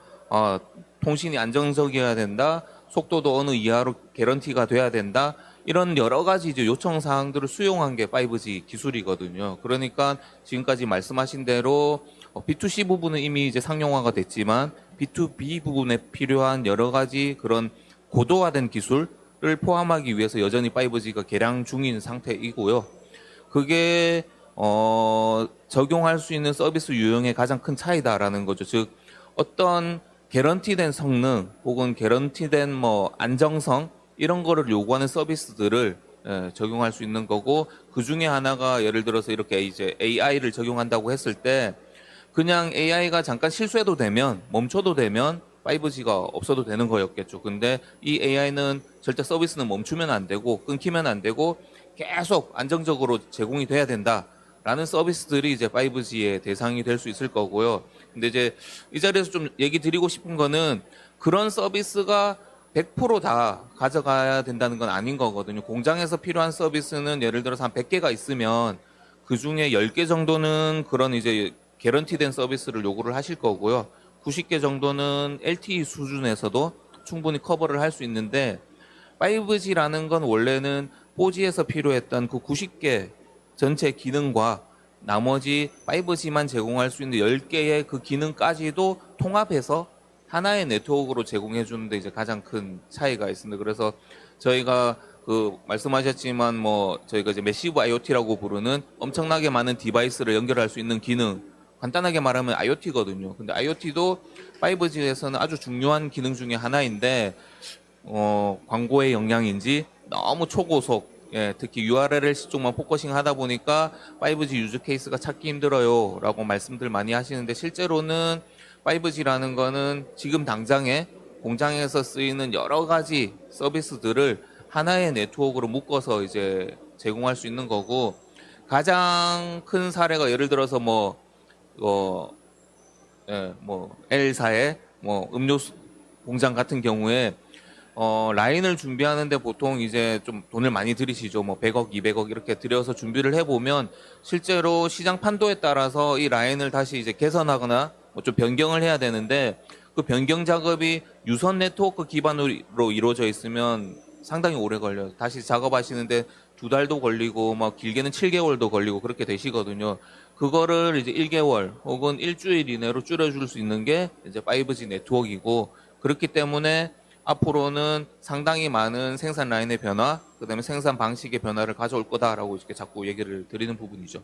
통신이 안정적이어야 된다, 속도도 어느 이하로 개런티가 돼야 된다, 이런 여러 가지 이제 요청 사항들을 수용한 게 5G 기술이거든요. 그러니까 지금까지 말씀하신 대로 B2C 부분은 이미 이제 상용화가 됐지만 B2B 부분에 필요한 여러 가지 그런 고도화된 기술을 포함하기 위해서 여전히 5G가 개량 중인 상태이고요. 그게 적용할 수 있는 서비스 유형의 가장 큰 차이다라는 거죠. 즉 어떤 개런티된 성능 혹은 개런티된 뭐 안정성 이런 거를 요구하는 서비스들을 적용할 수 있는 거고, 그 중에 하나가 예를 들어서 이렇게 이제 AI를 적용한다고 했을 때 그냥 AI가 잠깐 실수해도 되면 멈춰도 되면 5G가 없어도 되는 거였겠죠. 근데 이 AI는 절대 서비스는 멈추면 안 되고 끊기면 안 되고 계속 안정적으로 제공이 돼야 된다라는 서비스들이 이제 5G의 대상이 될 수 있을 거고요. 근데 이제 이 자리에서 좀 얘기 드리고 싶은 거는 그런 서비스가 100% 다 가져가야 된다는 건 아닌 거거든요. 공장에서 필요한 서비스는 예를 들어서 한 100개가 있으면 그 중에 10개 정도는 그런 이제 개런티된 서비스를 요구를 하실 거고요. 90개 정도는 LTE 수준에서도 충분히 커버를 할 수 있는데 5G라는 건 원래는 4G에서 필요했던 그 90개 전체 기능과 나머지 5G만 제공할 수 있는 10개의 그 기능까지도 통합해서 하나의 네트워크로 제공해 주는데 이제 가장 큰 차이가 있습니다. 그래서 저희가 그 말씀하셨지만 뭐 저희가 이제 매시브 IoT라고 부르는 엄청나게 많은 디바이스를 연결할 수 있는 기능, 간단하게 말하면 IoT거든요. 근데 IoT도 5G에서는 아주 중요한 기능 중에 하나인데 광고의 영향인지 너무 초고속, 특히 URL 쪽만 포커싱 하다 보니까 5G 유즈 케이스가 찾기 힘들어요 라고 말씀들 많이 하시는데, 실제로는 5G라는 거는 지금 당장에 공장에서 쓰이는 여러 가지 서비스들을 하나의 네트워크로 묶어서 이제 제공할 수 있는 거고, 가장 큰 사례가 예를 들어서 L사의 음료수 공장 같은 경우에 라인을 준비하는데 보통 이제 좀 돈을 많이 들이시죠. 100억, 200억 이렇게 들여서 준비를 해보면 실제로 시장 판도에 따라서 이 라인을 다시 이제 개선하거나 좀 변경을 해야 되는데, 그 변경 작업이 유선 네트워크 기반으로 이루어져 있으면 상당히 오래 걸려요. 다시 작업하시는데 2달도 걸리고 길게는 7개월도 걸리고 그렇게 되시거든요. 그거를 이제 1개월 혹은 일주일 이내로 줄여줄 수 있는 게 이제 5G 네트워크이고, 그렇기 때문에 앞으로는 상당히 많은 생산 라인의 변화, 그다음에 생산 방식의 변화를 가져올 거다라고 이렇게 자꾸 얘기를 드리는 부분이죠.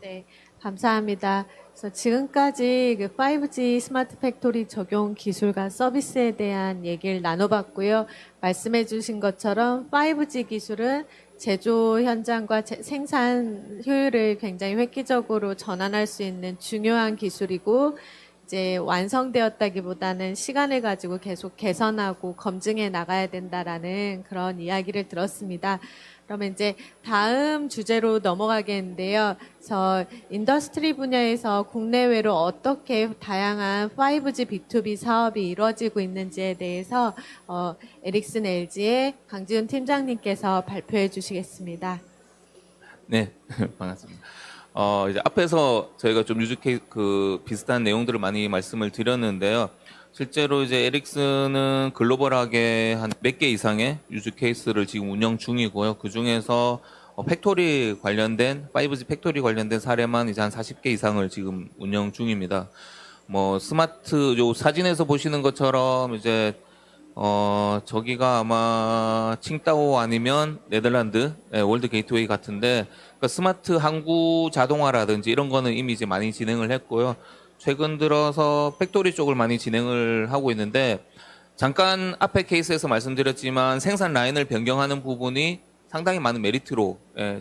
네, 감사합니다. 그래서 지금까지 그 5G 스마트 팩토리 적용 기술과 서비스에 대한 얘기를 나눠봤고요. 말씀해 주신 것처럼 5G 기술은 제조 현장과 생산 효율을 굉장히 획기적으로 전환할 수 있는 중요한 기술이고, 이제 완성되었다기보다는 시간을 가지고 계속 개선하고 검증해 나가야 된다라는 그런 이야기를 들었습니다. 그러면 이제 다음 주제로 넘어가겠는데요. 그래서 인더스트리 분야에서 국내외로 어떻게 다양한 5G B2B 사업이 이루어지고 있는지에 대해서 에릭슨 LG의 강지훈 팀장님께서 발표해 주시겠습니다. 네, 반갑습니다. 이제 앞에서 저희가 좀 유즈 케이스 비슷한 내용들을 많이 말씀을 드렸는데요. 실제로 이제 에릭슨은 글로벌하게 한 몇 개 이상의 유즈 케이스를 지금 운영 중이고요. 그 중에서 팩토리 관련된 5G 팩토리 관련된 사례만 이제 한 40개 이상을 지금 운영 중입니다. 뭐 스마트 요 사진에서 보시는 것처럼 이제 저기가 아마 칭따오 아니면 네덜란드 월드 게이트웨이 같은데 그러니까 스마트 항구 자동화라든지 이런 거는 이미 이제 많이 진행을 했고요. 최근 들어서 팩토리 쪽을 많이 진행을 하고 있는데 잠깐 앞에 케이스에서 말씀드렸지만 생산 라인을 변경하는 부분이 상당히 많은 메리트로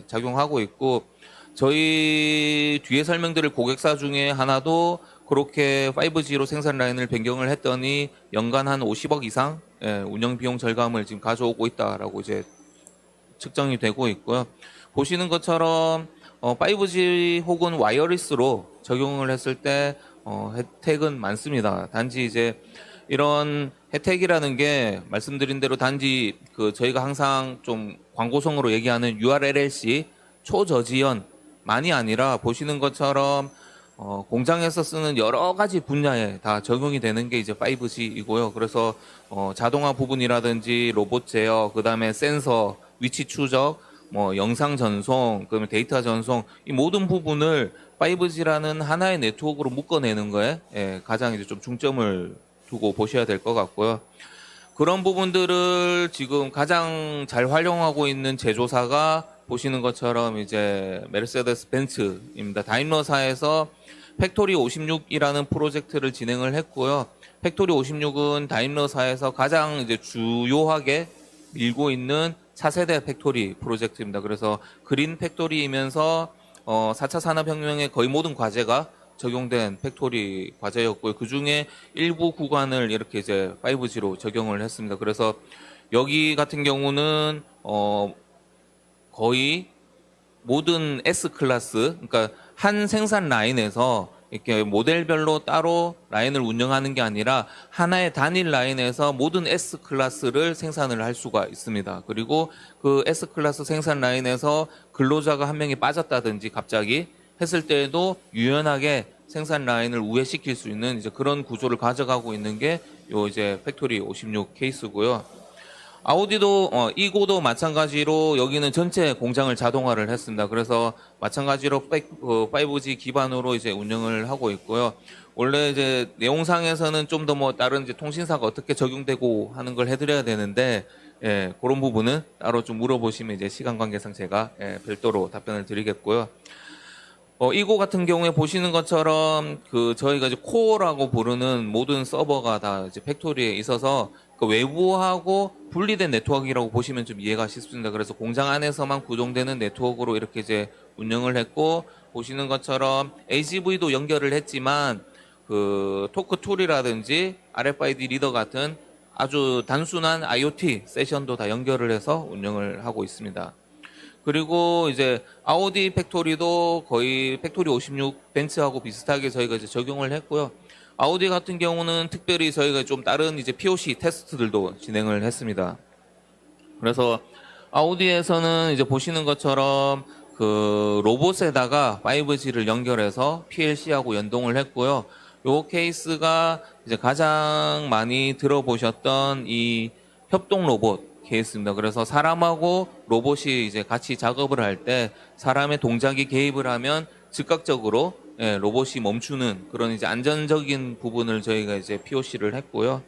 작용하고 있고 저희 뒤에 설명드릴 고객사 중에 하나도 그렇게 5G로 생산 라인을 변경을 했더니 연간 한 50억 이상 운영 비용 절감을 지금 가져오고 있다라고 이제 측정이 되고 있고요. 보시는 것처럼 5G 혹은 와이어리스로 적용을 했을 때 혜택은 많습니다. 단지 이제 이런 혜택이라는 게 말씀드린 대로 단지 저희가 항상 좀 광고성으로 얘기하는 URLLC 초저지연만이 아니라 보시는 것처럼 공장에서 쓰는 여러 가지 분야에 다 적용이 되는 게 이제 5G이고요. 그래서 자동화 부분이라든지 로봇 제어, 그다음에 센서, 위치 추적, 뭐 영상 전송, 그다음에 데이터 전송 이 모든 부분을 5G라는 하나의 네트워크로 묶어내는 거에 가장 이제 좀 중점을 두고 보셔야 될 것 같고요. 그런 부분들을 지금 가장 잘 활용하고 있는 제조사가 보시는 것처럼 이제 메르세데스 벤츠입니다. 다임러사에서 팩토리 56이라는 프로젝트를 진행을 했고요. 팩토리 56은 다임러사에서 가장 이제 주요하게 밀고 있는 차세대 팩토리 프로젝트입니다. 그래서 그린 팩토리이면서 4차 산업혁명의 거의 모든 과제가 적용된 팩토리 과제였고요. 그 중에 일부 구간을 이렇게 이제 5G로 적용을 했습니다. 그래서 여기 같은 경우는 거의 모든 S클래스, 그러니까 한 생산 라인에서 이렇게 모델별로 따로 라인을 운영하는 게 아니라 하나의 단일 라인에서 모든 S클래스를 생산을 할 수가 있습니다. 그리고 그 S클래스 생산 라인에서 근로자가 한 명이 빠졌다든지 갑자기 했을 때에도 유연하게 생산 라인을 우회시킬 수 있는 이제 그런 구조를 가져가고 있는 게 요 이제 팩토리 56 케이스고요. 아우디도 이고도 마찬가지로 여기는 전체 공장을 자동화를 했습니다. 그래서 마찬가지로 5G 기반으로 이제 운영을 하고 있고요. 원래 이제 내용상에서는 좀 더 뭐 다른 이제 통신사가 어떻게 적용되고 하는 걸 해드려야 되는데 그런 부분은 따로 좀 물어보시면 이제 시간 관계상 제가 별도로 답변을 드리겠고요. 이고 같은 경우에 보시는 것처럼 저희가 이제 코어라고 부르는 모든 서버가 다 이제 팩토리에 있어서 외부하고 분리된 네트워크라고 보시면 좀 이해가 쉽습니다. 그래서 공장 안에서만 구동되는 네트워크로 이렇게 이제 운영을 했고 보시는 것처럼 AGV도 연결을 했지만 토크 툴이라든지 RFID 리더 같은 아주 단순한 IoT 세션도 다 연결을 해서 운영을 하고 있습니다. 그리고 이제 아우디 팩토리도 거의 팩토리 56 벤츠하고 비슷하게 저희가 이제 적용을 했고요. 아우디 같은 경우는 특별히 저희가 좀 다른 이제 POC 테스트들도 진행을 했습니다. 그래서 아우디에서는 이제 보시는 것처럼 로봇에다가 5G를 연결해서 PLC하고 연동을 했고요. 요 케이스가 이제 가장 많이 들어보셨던 이 협동 로봇 케이스입니다. 그래서 사람하고 로봇이 이제 같이 작업을 할 때 사람의 동작이 개입을 하면 즉각적으로 로봇이 멈추는 그런 이제 안전적인 부분을 저희가 이제 POC를 했고요.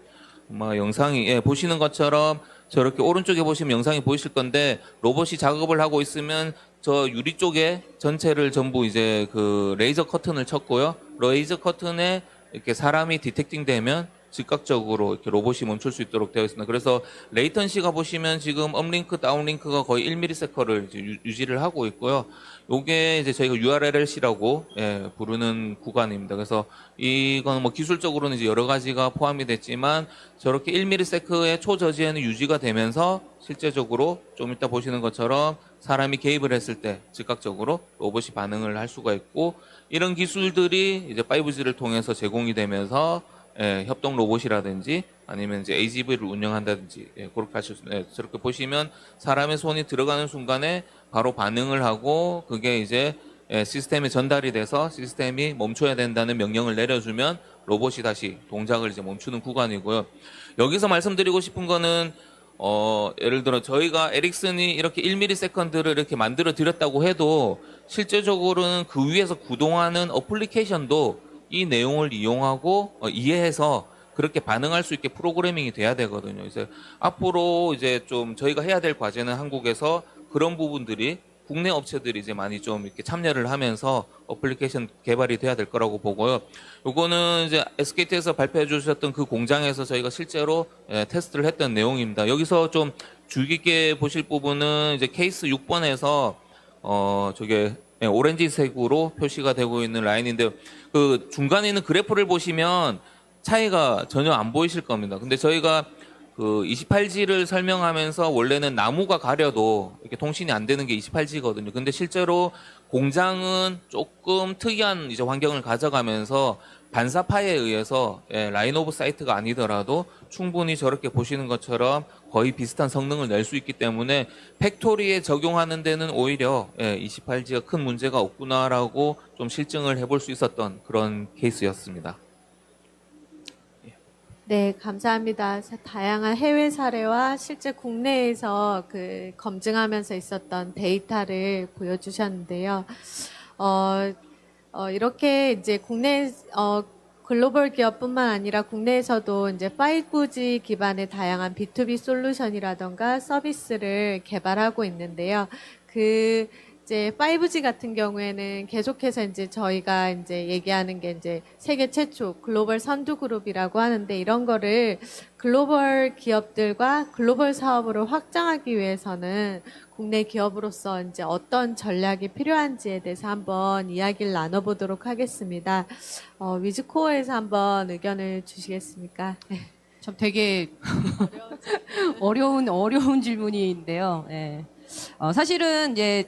아마 영상이 보시는 것처럼 저렇게 오른쪽에 보시면 영상이 보이실 건데 로봇이 작업을 하고 있으면 저 유리 쪽에 전체를 전부 이제 레이저 커튼을 쳤고요. 레이저 커튼에 이렇게 사람이 디텍팅 되면 즉각적으로 이렇게 로봇이 멈출 수 있도록 되어 있습니다. 그래서 레이턴시가 보시면 지금 업링크, 다운링크가 거의 1ms를 이제 유지를 하고 있고요. 요게 이제 저희가 URLC라고 부르는 구간입니다. 그래서 이건 뭐 기술적으로는 이제 여러 가지가 포함이 됐지만 저렇게 1ms의 초저지에는 유지가 되면서 실제적으로 좀 이따 보시는 것처럼 사람이 개입을 했을 때 즉각적으로 로봇이 반응을 할 수가 있고 이런 기술들이 이제 5G를 통해서 제공이 되면서 협동 로봇이라든지 아니면 이제 AGV를 운영한다든지 그렇게 하실 수 저렇게 보시면 사람의 손이 들어가는 순간에 바로 반응을 하고 그게 이제 시스템에 전달이 돼서 시스템이 멈춰야 된다는 명령을 내려주면 로봇이 다시 동작을 이제 멈추는 구간이고요. 여기서 말씀드리고 싶은 거는 예를 들어 저희가 에릭슨이 이렇게 1ms를 이렇게 만들어 드렸다고 해도 실제적으로는 그 위에서 구동하는 어플리케이션도 이 내용을 이용하고 이해해서 그렇게 반응할 수 있게 프로그래밍이 돼야 되거든요. 그래서 앞으로 이제 좀 저희가 해야 될 과제는 한국에서 그런 부분들이 국내 업체들이 이제 많이 좀 이렇게 참여를 하면서 어플리케이션 개발이 돼야 될 거라고 보고요. 요거는 이제 SKT에서 발표해 주셨던 그 공장에서 저희가 실제로 테스트를 했던 내용입니다. 여기서 좀 주의 깊게 보실 부분은 이제 케이스 6번에서 저게 오렌지색으로 표시가 되고 있는 라인인데 그 중간에 있는 그래프를 보시면 차이가 전혀 안 보이실 겁니다. 근데 저희가 그 28G를 설명하면서 원래는 나무가 가려도 이렇게 통신이 안 되는 게 28G거든요. 근데 실제로 공장은 조금 특이한 이제 환경을 가져가면서 반사파에 의해서 라인 오브 사이트가 아니더라도 충분히 저렇게 보시는 것처럼 거의 비슷한 성능을 낼 수 있기 때문에 팩토리에 적용하는 데는 오히려 28G가 큰 문제가 없구나라고 좀 실증을 해볼 수 있었던 그런 케이스였습니다. 네, 감사합니다. 다양한 해외 사례와 실제 국내에서 그 검증하면서 있었던 데이터를 보여주셨는데요. 이렇게 이제 국내, 글로벌 기업뿐만 아니라 국내에서도 이제 5G 기반의 다양한 B2B 솔루션이라던가 서비스를 개발하고 있는데요. 이제 5G 같은 경우에는 계속해서 이제 저희가 이제 얘기하는 게 이제 세계 최초 글로벌 선두 그룹이라고 하는데 이런 거를 글로벌 기업들과 글로벌 사업으로 확장하기 위해서는 국내 기업으로서 이제 어떤 전략이 필요한지에 대해서 한번 이야기를 나눠보도록 하겠습니다. 위즈코어에서 한번 의견을 주시겠습니까? 네. 참 되게 어려운 질문인데요. 예. 사실은 이제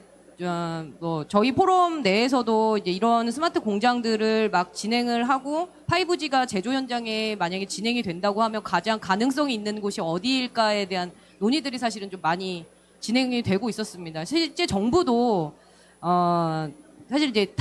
뭐 저희 포럼 내에서도 이제 이런 스마트 공장들을 막 진행을 하고 5G가 제조 현장에 만약에 진행이 된다고 하면 가장 가능성이 있는 곳이 어디일까에 대한 논의들이 사실은 좀 많이 진행이 되고 있었습니다. 실제 정부도 사실 이제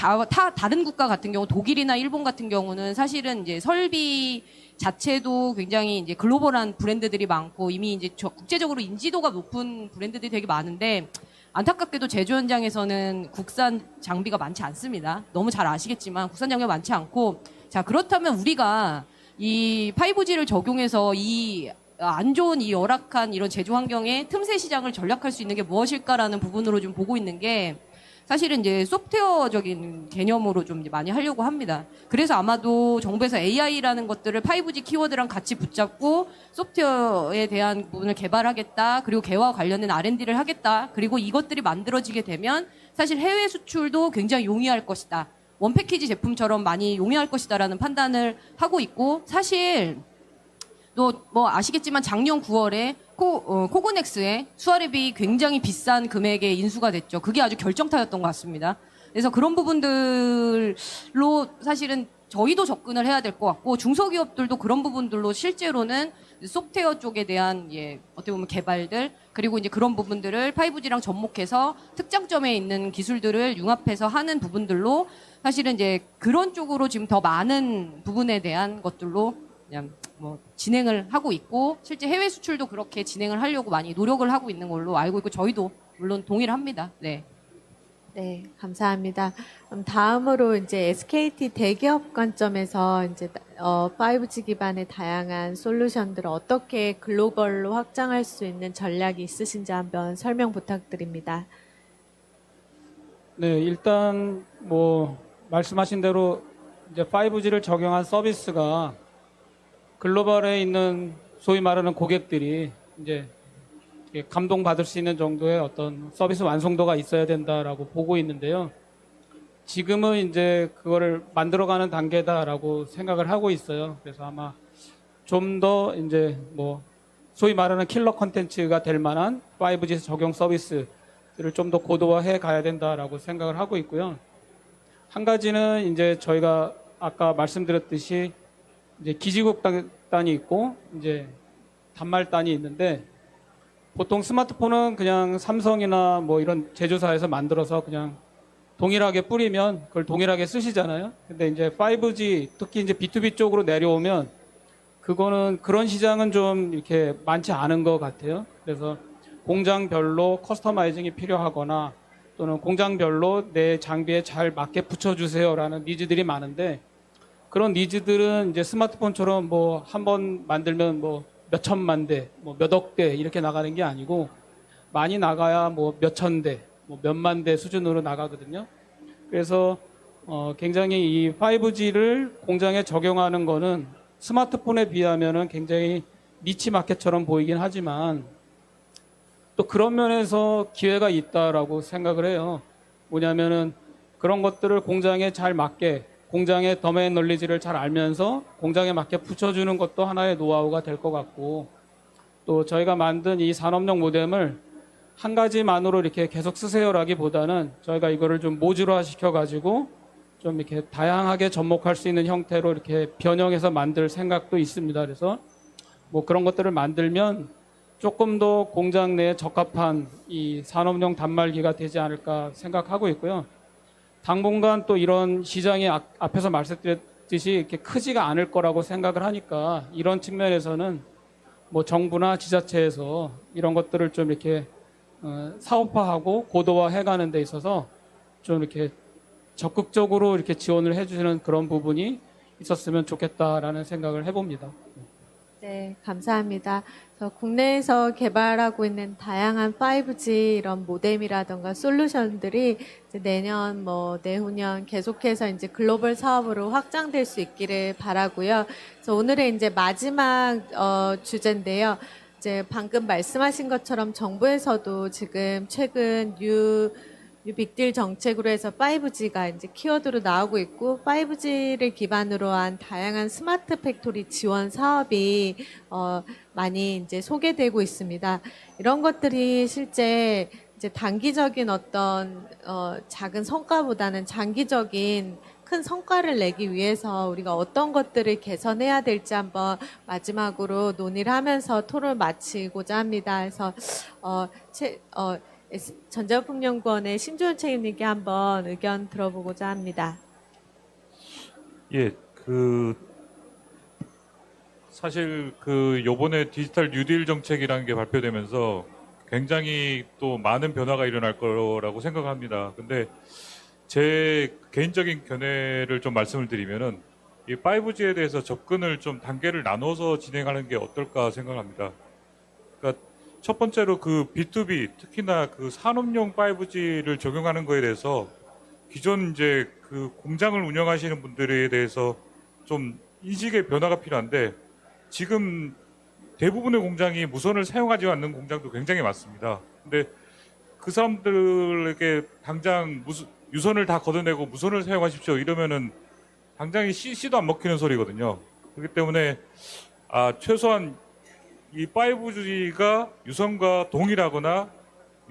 다른 국가 같은 경우 독일이나 일본 같은 경우는 사실은 이제 설비 자체도 굉장히 이제 글로벌한 브랜드들이 많고 이미 이제 국제적으로 인지도가 높은 브랜드들이 되게 많은데 안타깝게도 제조 현장에서는 국산 장비가 많지 않습니다. 너무 잘 아시겠지만 국산 장비가 많지 않고 자 그렇다면 우리가 이 5G를 적용해서 이 안 좋은 이 열악한 이런 제조 환경에 틈새 시장을 전략할 수 있는 게 무엇일까라는 부분으로 좀 보고 있는 게 사실은 이제 소프트웨어적인 개념으로 좀 이제 많이 하려고 합니다. 그래서 아마도 정부에서 AI라는 것들을 5G 키워드랑 같이 붙잡고 소프트웨어에 대한 부분을 개발하겠다. 그리고 개와 관련된 R&D를 하겠다. 그리고 이것들이 만들어지게 되면 사실 해외 수출도 굉장히 용이할 것이다. 원패키지 제품처럼 많이 용이할 것이다라는 판단을 하고 있고 사실 또 뭐 아시겠지만 작년 9월에 코그넥스의 수아랩이 굉장히 비싼 금액에 인수가 됐죠. 그게 아주 결정타였던 것 같습니다. 그래서 그런 부분들로 사실은 저희도 접근을 해야 될 것 같고 중소기업들도 그런 부분들로 실제로는 소프트웨어 쪽에 대한 어떻게 보면 개발들 그리고 이제 그런 부분들을 5G랑 접목해서 특장점에 있는 기술들을 융합해서 하는 부분들로 사실은 이제 그런 쪽으로 지금 더 많은 부분에 대한 것들로 그냥 뭐 진행을 하고 있고 실제 해외 수출도 그렇게 진행을 하려고 많이 노력을 하고 있는 걸로 알고 있고 저희도 물론 동의를 합니다. 네. 네, 감사합니다. 그럼 다음으로 이제 SKT 대기업 관점에서 이제 5G 기반의 다양한 솔루션들을 어떻게 글로벌로 확장할 수 있는 전략이 있으신지 한번 설명 부탁드립니다. 네, 일단 뭐 말씀하신 대로 이제 5G를 적용한 서비스가 글로벌에 있는 소위 말하는 고객들이 이제 감동받을 수 있는 정도의 어떤 서비스 완성도가 있어야 된다라고 보고 있는데요. 지금은 이제 그거를 만들어가는 단계다라고 생각을 하고 있어요. 그래서 아마 좀 더 이제 뭐 소위 말하는 킬러 컨텐츠가 될 만한 5G 적용 서비스들을 좀 더 고도화해 가야 된다라고 생각을 하고 있고요. 한 가지는 이제 저희가 아까 말씀드렸듯이 이제 기지국단이 있고 이제 단말단이 있는데 보통 스마트폰은 그냥 삼성이나 뭐 이런 제조사에서 만들어서 그냥 동일하게 뿌리면 그걸 동일하게 쓰시잖아요. 근데 이제 5G 특히 이제 B2B 쪽으로 내려오면 그거는 그런 시장은 좀 이렇게 많지 않은 것 같아요. 그래서 공장별로 커스터마이징이 필요하거나 또는 공장별로 내 장비에 잘 맞게 붙여주세요라는 니즈들이 많은데 그런 니즈들은 이제 스마트폰처럼 뭐 한 번 만들면 뭐 몇 천만 대, 뭐 몇 억 대 이렇게 나가는 게 아니고 많이 나가야 뭐 몇 천 대, 뭐 몇만 대 수준으로 나가거든요. 그래서 굉장히 이 5G를 공장에 적용하는 거는 스마트폰에 비하면은 굉장히 니치 마켓처럼 보이긴 하지만 또 그런 면에서 기회가 있다라고 생각을 해요. 뭐냐면은 그런 것들을 공장에 잘 맞게 공장의 도메인 널리지를 잘 알면서 공장에 맞게 붙여주는 것도 하나의 노하우가 될 것 같고 또 저희가 만든 이 산업용 모뎀을 한 가지만으로 이렇게 계속 쓰세요라기보다는 저희가 이거를 좀 모듈화 시켜가지고 좀 이렇게 다양하게 접목할 수 있는 형태로 이렇게 변형해서 만들 생각도 있습니다. 그래서 뭐 그런 것들을 만들면 조금 더 공장 내에 적합한 이 산업용 단말기가 되지 않을까 생각하고 있고요. 당분간 또 이런 시장이 앞에서 말씀드렸듯이 이렇게 크지가 않을 거라고 생각을 하니까 이런 측면에서는 뭐 정부나 지자체에서 이런 것들을 좀 이렇게 사업화하고 고도화해 가는 데 있어서 좀 이렇게 적극적으로 이렇게 지원을 해주시는 그런 부분이 있었으면 좋겠다라는 생각을 해봅니다. 네, 감사합니다. 그래서 국내에서 개발하고 있는 다양한 5G 이런 모뎀이라던가 솔루션들이 이제 내년 뭐 내후년 계속해서 이제 글로벌 사업으로 확장될 수 있기를 바라고요. 그래서 오늘의 이제 마지막 주제인데요. 이제 방금 말씀하신 것처럼 정부에서도 지금 최근 뉴 빅딜 정책으로 해서 5G가 이제 키워드로 나오고 있고 5G를 기반으로 한 다양한 스마트 팩토리 지원 사업이 많이 이제 소개되고 있습니다. 이런 것들이 실제 이제 단기적인 어떤 작은 성과보다는 장기적인 큰 성과를 내기 위해서 우리가 어떤 것들을 개선해야 될지 한번 마지막으로 논의를 하면서 토론을 마치고자 합니다. 그래서 전자부품연구원의 신주원 책임님께 한번 의견 들어보고자 합니다. 예, 사실 요번에 디지털 뉴딜 정책이라는 게 발표되면서 굉장히 또 많은 변화가 일어날 거라고 생각합니다. 근데 제 개인적인 견해를 좀 말씀을 드리면은 이 5G에 대해서 접근을 좀 단계를 나눠서 진행하는 게 어떨까 생각합니다. 그러니까 첫 번째로 B2B, 특히나 산업용 5G를 적용하는 거에 대해서 기존 이제 공장을 운영하시는 분들에 대해서 좀 인식의 변화가 필요한데 지금 대부분의 공장이 무선을 사용하지 않는 공장도 굉장히 많습니다. 근데 그 사람들에게 당장 유선을 다 걷어내고 무선을 사용하십시오 이러면은 당장이 씨도 안 먹히는 소리거든요. 그렇기 때문에 최소한 이 5G가 유선과 동일하거나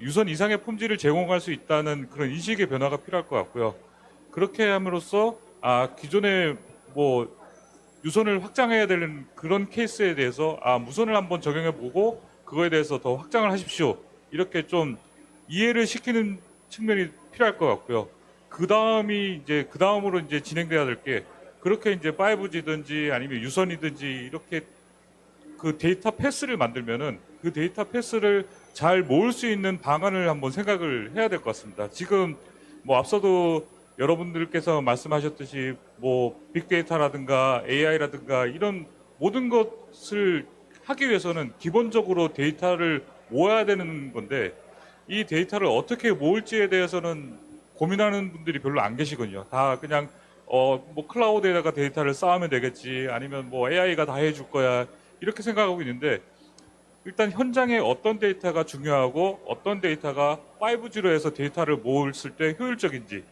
유선 이상의 품질을 제공할 수 있다는 그런 인식의 변화가 필요할 것 같고요. 그렇게 함으로써 기존에 뭐 유선을 확장해야 되는 그런 케이스에 대해서 무선을 한번 적용해보고 그거에 대해서 더 확장을 하십시오. 이렇게 좀 이해를 시키는 측면이 필요할 것 같고요. 그 다음으로 이제 진행돼야 될 게 그렇게 이제 5G든지 아니면 유선이든지 이렇게 데이터 패스를 만들면은 그 데이터 패스를 잘 모을 수 있는 방안을 한번 생각을 해야 될 것 같습니다. 지금 뭐 앞서도 여러분들께서 말씀하셨듯이 뭐 빅데이터라든가 AI라든가 이런 모든 것을 하기 위해서는 기본적으로 데이터를 모아야 되는 건데 이 데이터를 어떻게 모을지에 대해서는 고민하는 분들이 별로 안 계시거든요. 다 그냥 뭐 클라우드에다가 데이터를 쌓으면 되겠지, 아니면 뭐 AI가 다 해줄 거야, 이렇게 생각하고 있는데, 일단 현장에 어떤 데이터가 중요하고 어떤 데이터가 5G로 해서 데이터를 모았을 때 효율적인지,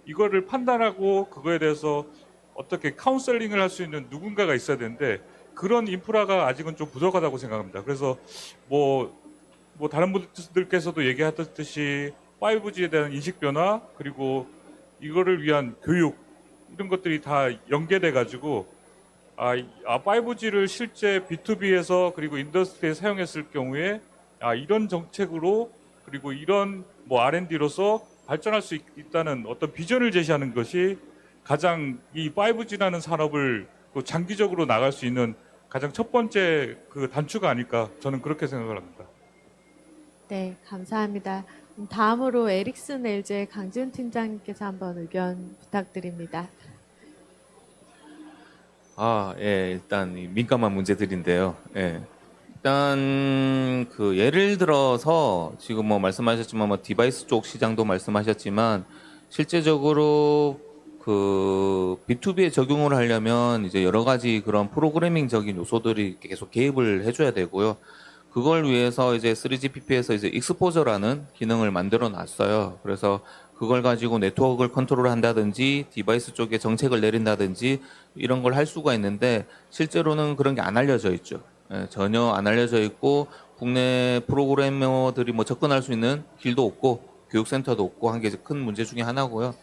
이거를 판단하고 그거에 대해서 어떻게 카운셀링을 할 수 있는 누군가가 있어야 되는데, 그런 인프라가 아직은 좀 부족하다고 생각합니다. 그래서 뭐 다른 분들께서도 얘기하셨듯이 5G에 대한 인식 변화, 그리고 이거를 위한 교육, 이런 것들이 다 연계돼 가지고 5G를 실제 B2B에서 그리고 인더스트리에 사용했을 경우에 이런 정책으로, 그리고 이런 뭐 R&D로서 발전할 수 있다는 어떤 비전을 제시하는 것이 가장 이 5G라는 산업을 또 장기적으로 나갈 수 있는 가장 첫 번째 그 단추가 아닐까, 저는 그렇게 생각을 합니다. 네, 감사합니다. 다음으로 에릭슨 LG 강지훈 팀장님께서 한번 의견 부탁드립니다. 예, 일단 이 민감한 문제들인데요. 예. 일단 그 예를 들어서 지금 뭐 말씀하셨지만 뭐 디바이스 쪽 시장도 말씀하셨지만 실제적으로 그 B2B에 적용을 하려면 이제 여러 가지 그런 프로그래밍적인 요소들이 계속 개입을 해줘야 되고요. 그걸 위해서 이제 3GPP에서 이제 익스포저라는 기능을 만들어 놨어요. 그래서 그걸 가지고 네트워크를 컨트롤한다든지 디바이스 쪽에 정책을 내린다든지 이런 걸 할 수가 있는데 실제로는 그런 게 안 알려져 있죠. 예, 전혀 안 알려져 있고 국내 프로그래머들이 뭐 접근할 수 있는 길도 없고 교육센터도 없고 한 게 큰 문제 중에 하나고요.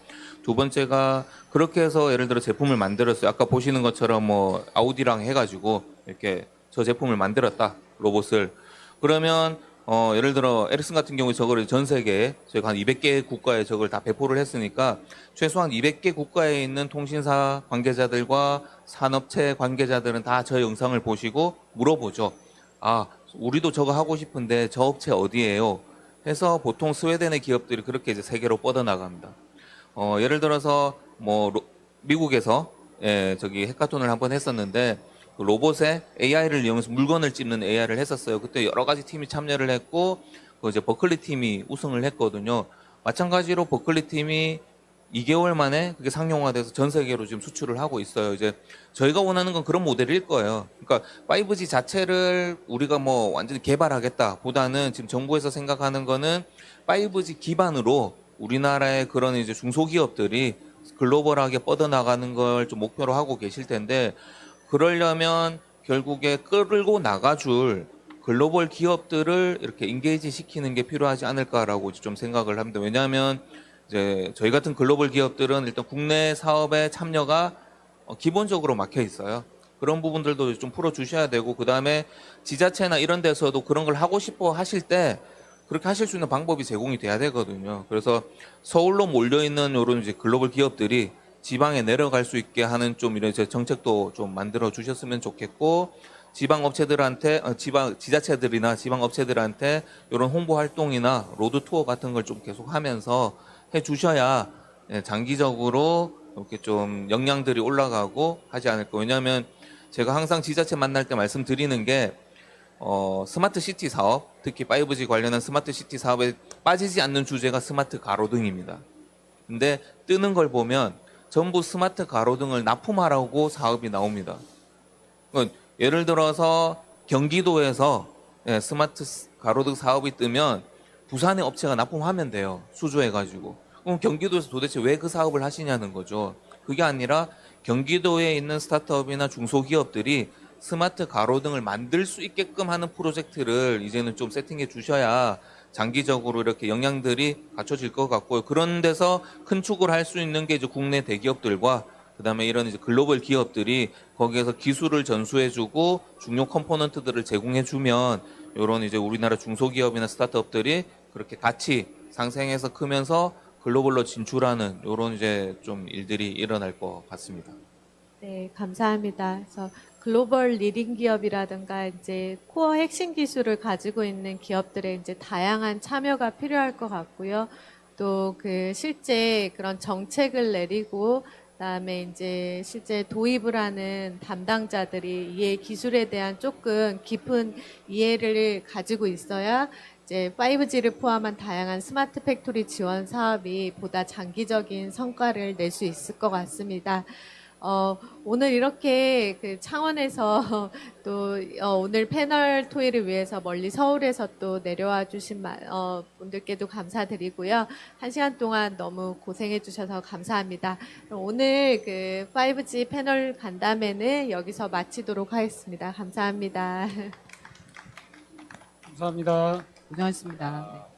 두 번째가 그렇게 해서 예를 들어 제품을 만들었어요. 아까 보시는 것처럼 뭐 아우디랑 해가지고 이렇게 저 제품을 만들었다, 로봇을. 그러면 예를 들어 에릭슨 같은 경우에 저거를 전 세계에 저희가 한 200개 국가에 저걸 다 배포를 했으니까 최소한 200개 국가에 있는 통신사 관계자들과 산업체 관계자들은 다 저 영상을 보시고 물어보죠. 우리도 저거 하고 싶은데 저 업체 어디예요? 해서 보통 스웨덴의 기업들이 그렇게 이제 세계로 뻗어나갑니다. 예를 들어서 뭐 미국에서 저기 해카톤을 한번 했었는데 그 로봇에 AI를 이용해서 물건을 찝는 AI를 했었어요. 그때 여러 가지 팀이 참여를 했고 그 이제 버클리 팀이 우승을 했거든요. 마찬가지로 버클리 팀이 2개월 만에 그게 상용화돼서 전 세계로 지금 수출을 하고 있어요. 이제 저희가 원하는 건 그런 모델일 거예요. 그러니까 5G 자체를 우리가 뭐 완전히 개발하겠다 보다는 지금 정부에서 생각하는 거는 5G 기반으로 우리나라의 그런 이제 중소기업들이 글로벌하게 뻗어나가는 걸 좀 목표로 하고 계실 텐데, 그러려면 결국에 끌고 나가줄 글로벌 기업들을 이렇게 인게이지 시키는 게 필요하지 않을까라고 좀 생각을 합니다. 왜냐하면 이제 저희 같은 글로벌 기업들은 일단 국내 사업에 참여가 기본적으로 막혀 있어요. 그런 부분들도 좀 풀어주셔야 되고, 그 다음에 지자체나 이런 데서도 그런 걸 하고 싶어 하실 때 그렇게 하실 수 있는 방법이 제공이 돼야 되거든요. 그래서 서울로 몰려있는 이런 이제 글로벌 기업들이 지방에 내려갈 수 있게 하는 좀 이런 이제 정책도 좀 만들어 주셨으면 좋겠고, 지방 업체들한테, 지자체들이나 지방 업체들한테 이런 홍보 활동이나 로드 투어 같은 걸 좀 계속 하면서 해 주셔야 장기적으로 이렇게 좀 역량들이 올라가고 하지 않을까. 왜냐하면 제가 항상 지자체 만날 때 말씀드리는 게 스마트 시티 사업, 특히 5G 관련한 스마트 시티 사업에 빠지지 않는 주제가 스마트 가로등입니다. 근데 뜨는 걸 보면 전부 스마트 가로등을 납품하라고 사업이 나옵니다. 예를 들어서 경기도에서 스마트 가로등 사업이 뜨면 부산의 업체가 납품하면 돼요. 수주해가지고. 그럼 경기도에서 도대체 왜 그 사업을 하시냐는 거죠. 그게 아니라 경기도에 있는 스타트업이나 중소기업들이 스마트 가로등을 만들 수 있게끔 하는 프로젝트를 이제는 좀 세팅해 주셔야 장기적으로 이렇게 역량들이 갖춰질 것 같고요. 그런 데서 큰 축을 할 수 있는 게 이제 국내 대기업들과 그다음에 이런 이제 글로벌 기업들이 거기에서 기술을 전수해주고 중요 컴포넌트들을 제공해주면 이런 이제 우리나라 중소기업이나 스타트업들이 그렇게 같이 상생해서 크면서 글로벌로 진출하는 이런 이제 좀 일들이 일어날 것 같습니다. 네, 감사합니다. 그래서 글로벌 리딩 기업이라든가 이제 코어 핵심 기술을 가지고 있는 기업들의 이제 다양한 참여가 필요할 것 같고요. 또 그 실제 그런 정책을 내리고 그다음에 이제 실제 도입을 하는 담당자들이 이해 기술에 대한 조금 깊은 이해를 가지고 있어야 이제 5G를 포함한 다양한 스마트 팩토리 지원 사업이 보다 장기적인 성과를 낼 수 있을 것 같습니다. 오늘 이렇게 그 창원에서 또 오늘 패널 토의를 위해서 멀리 서울에서 또 내려와 주신 분들께도 감사드리고요. 1시간 동안 너무 고생해 주셔서 감사합니다. 그럼 오늘 그 5G 패널 간담회는 여기서 마치도록 하겠습니다. 감사합니다. 감사합니다. 고생하셨습니다. 네.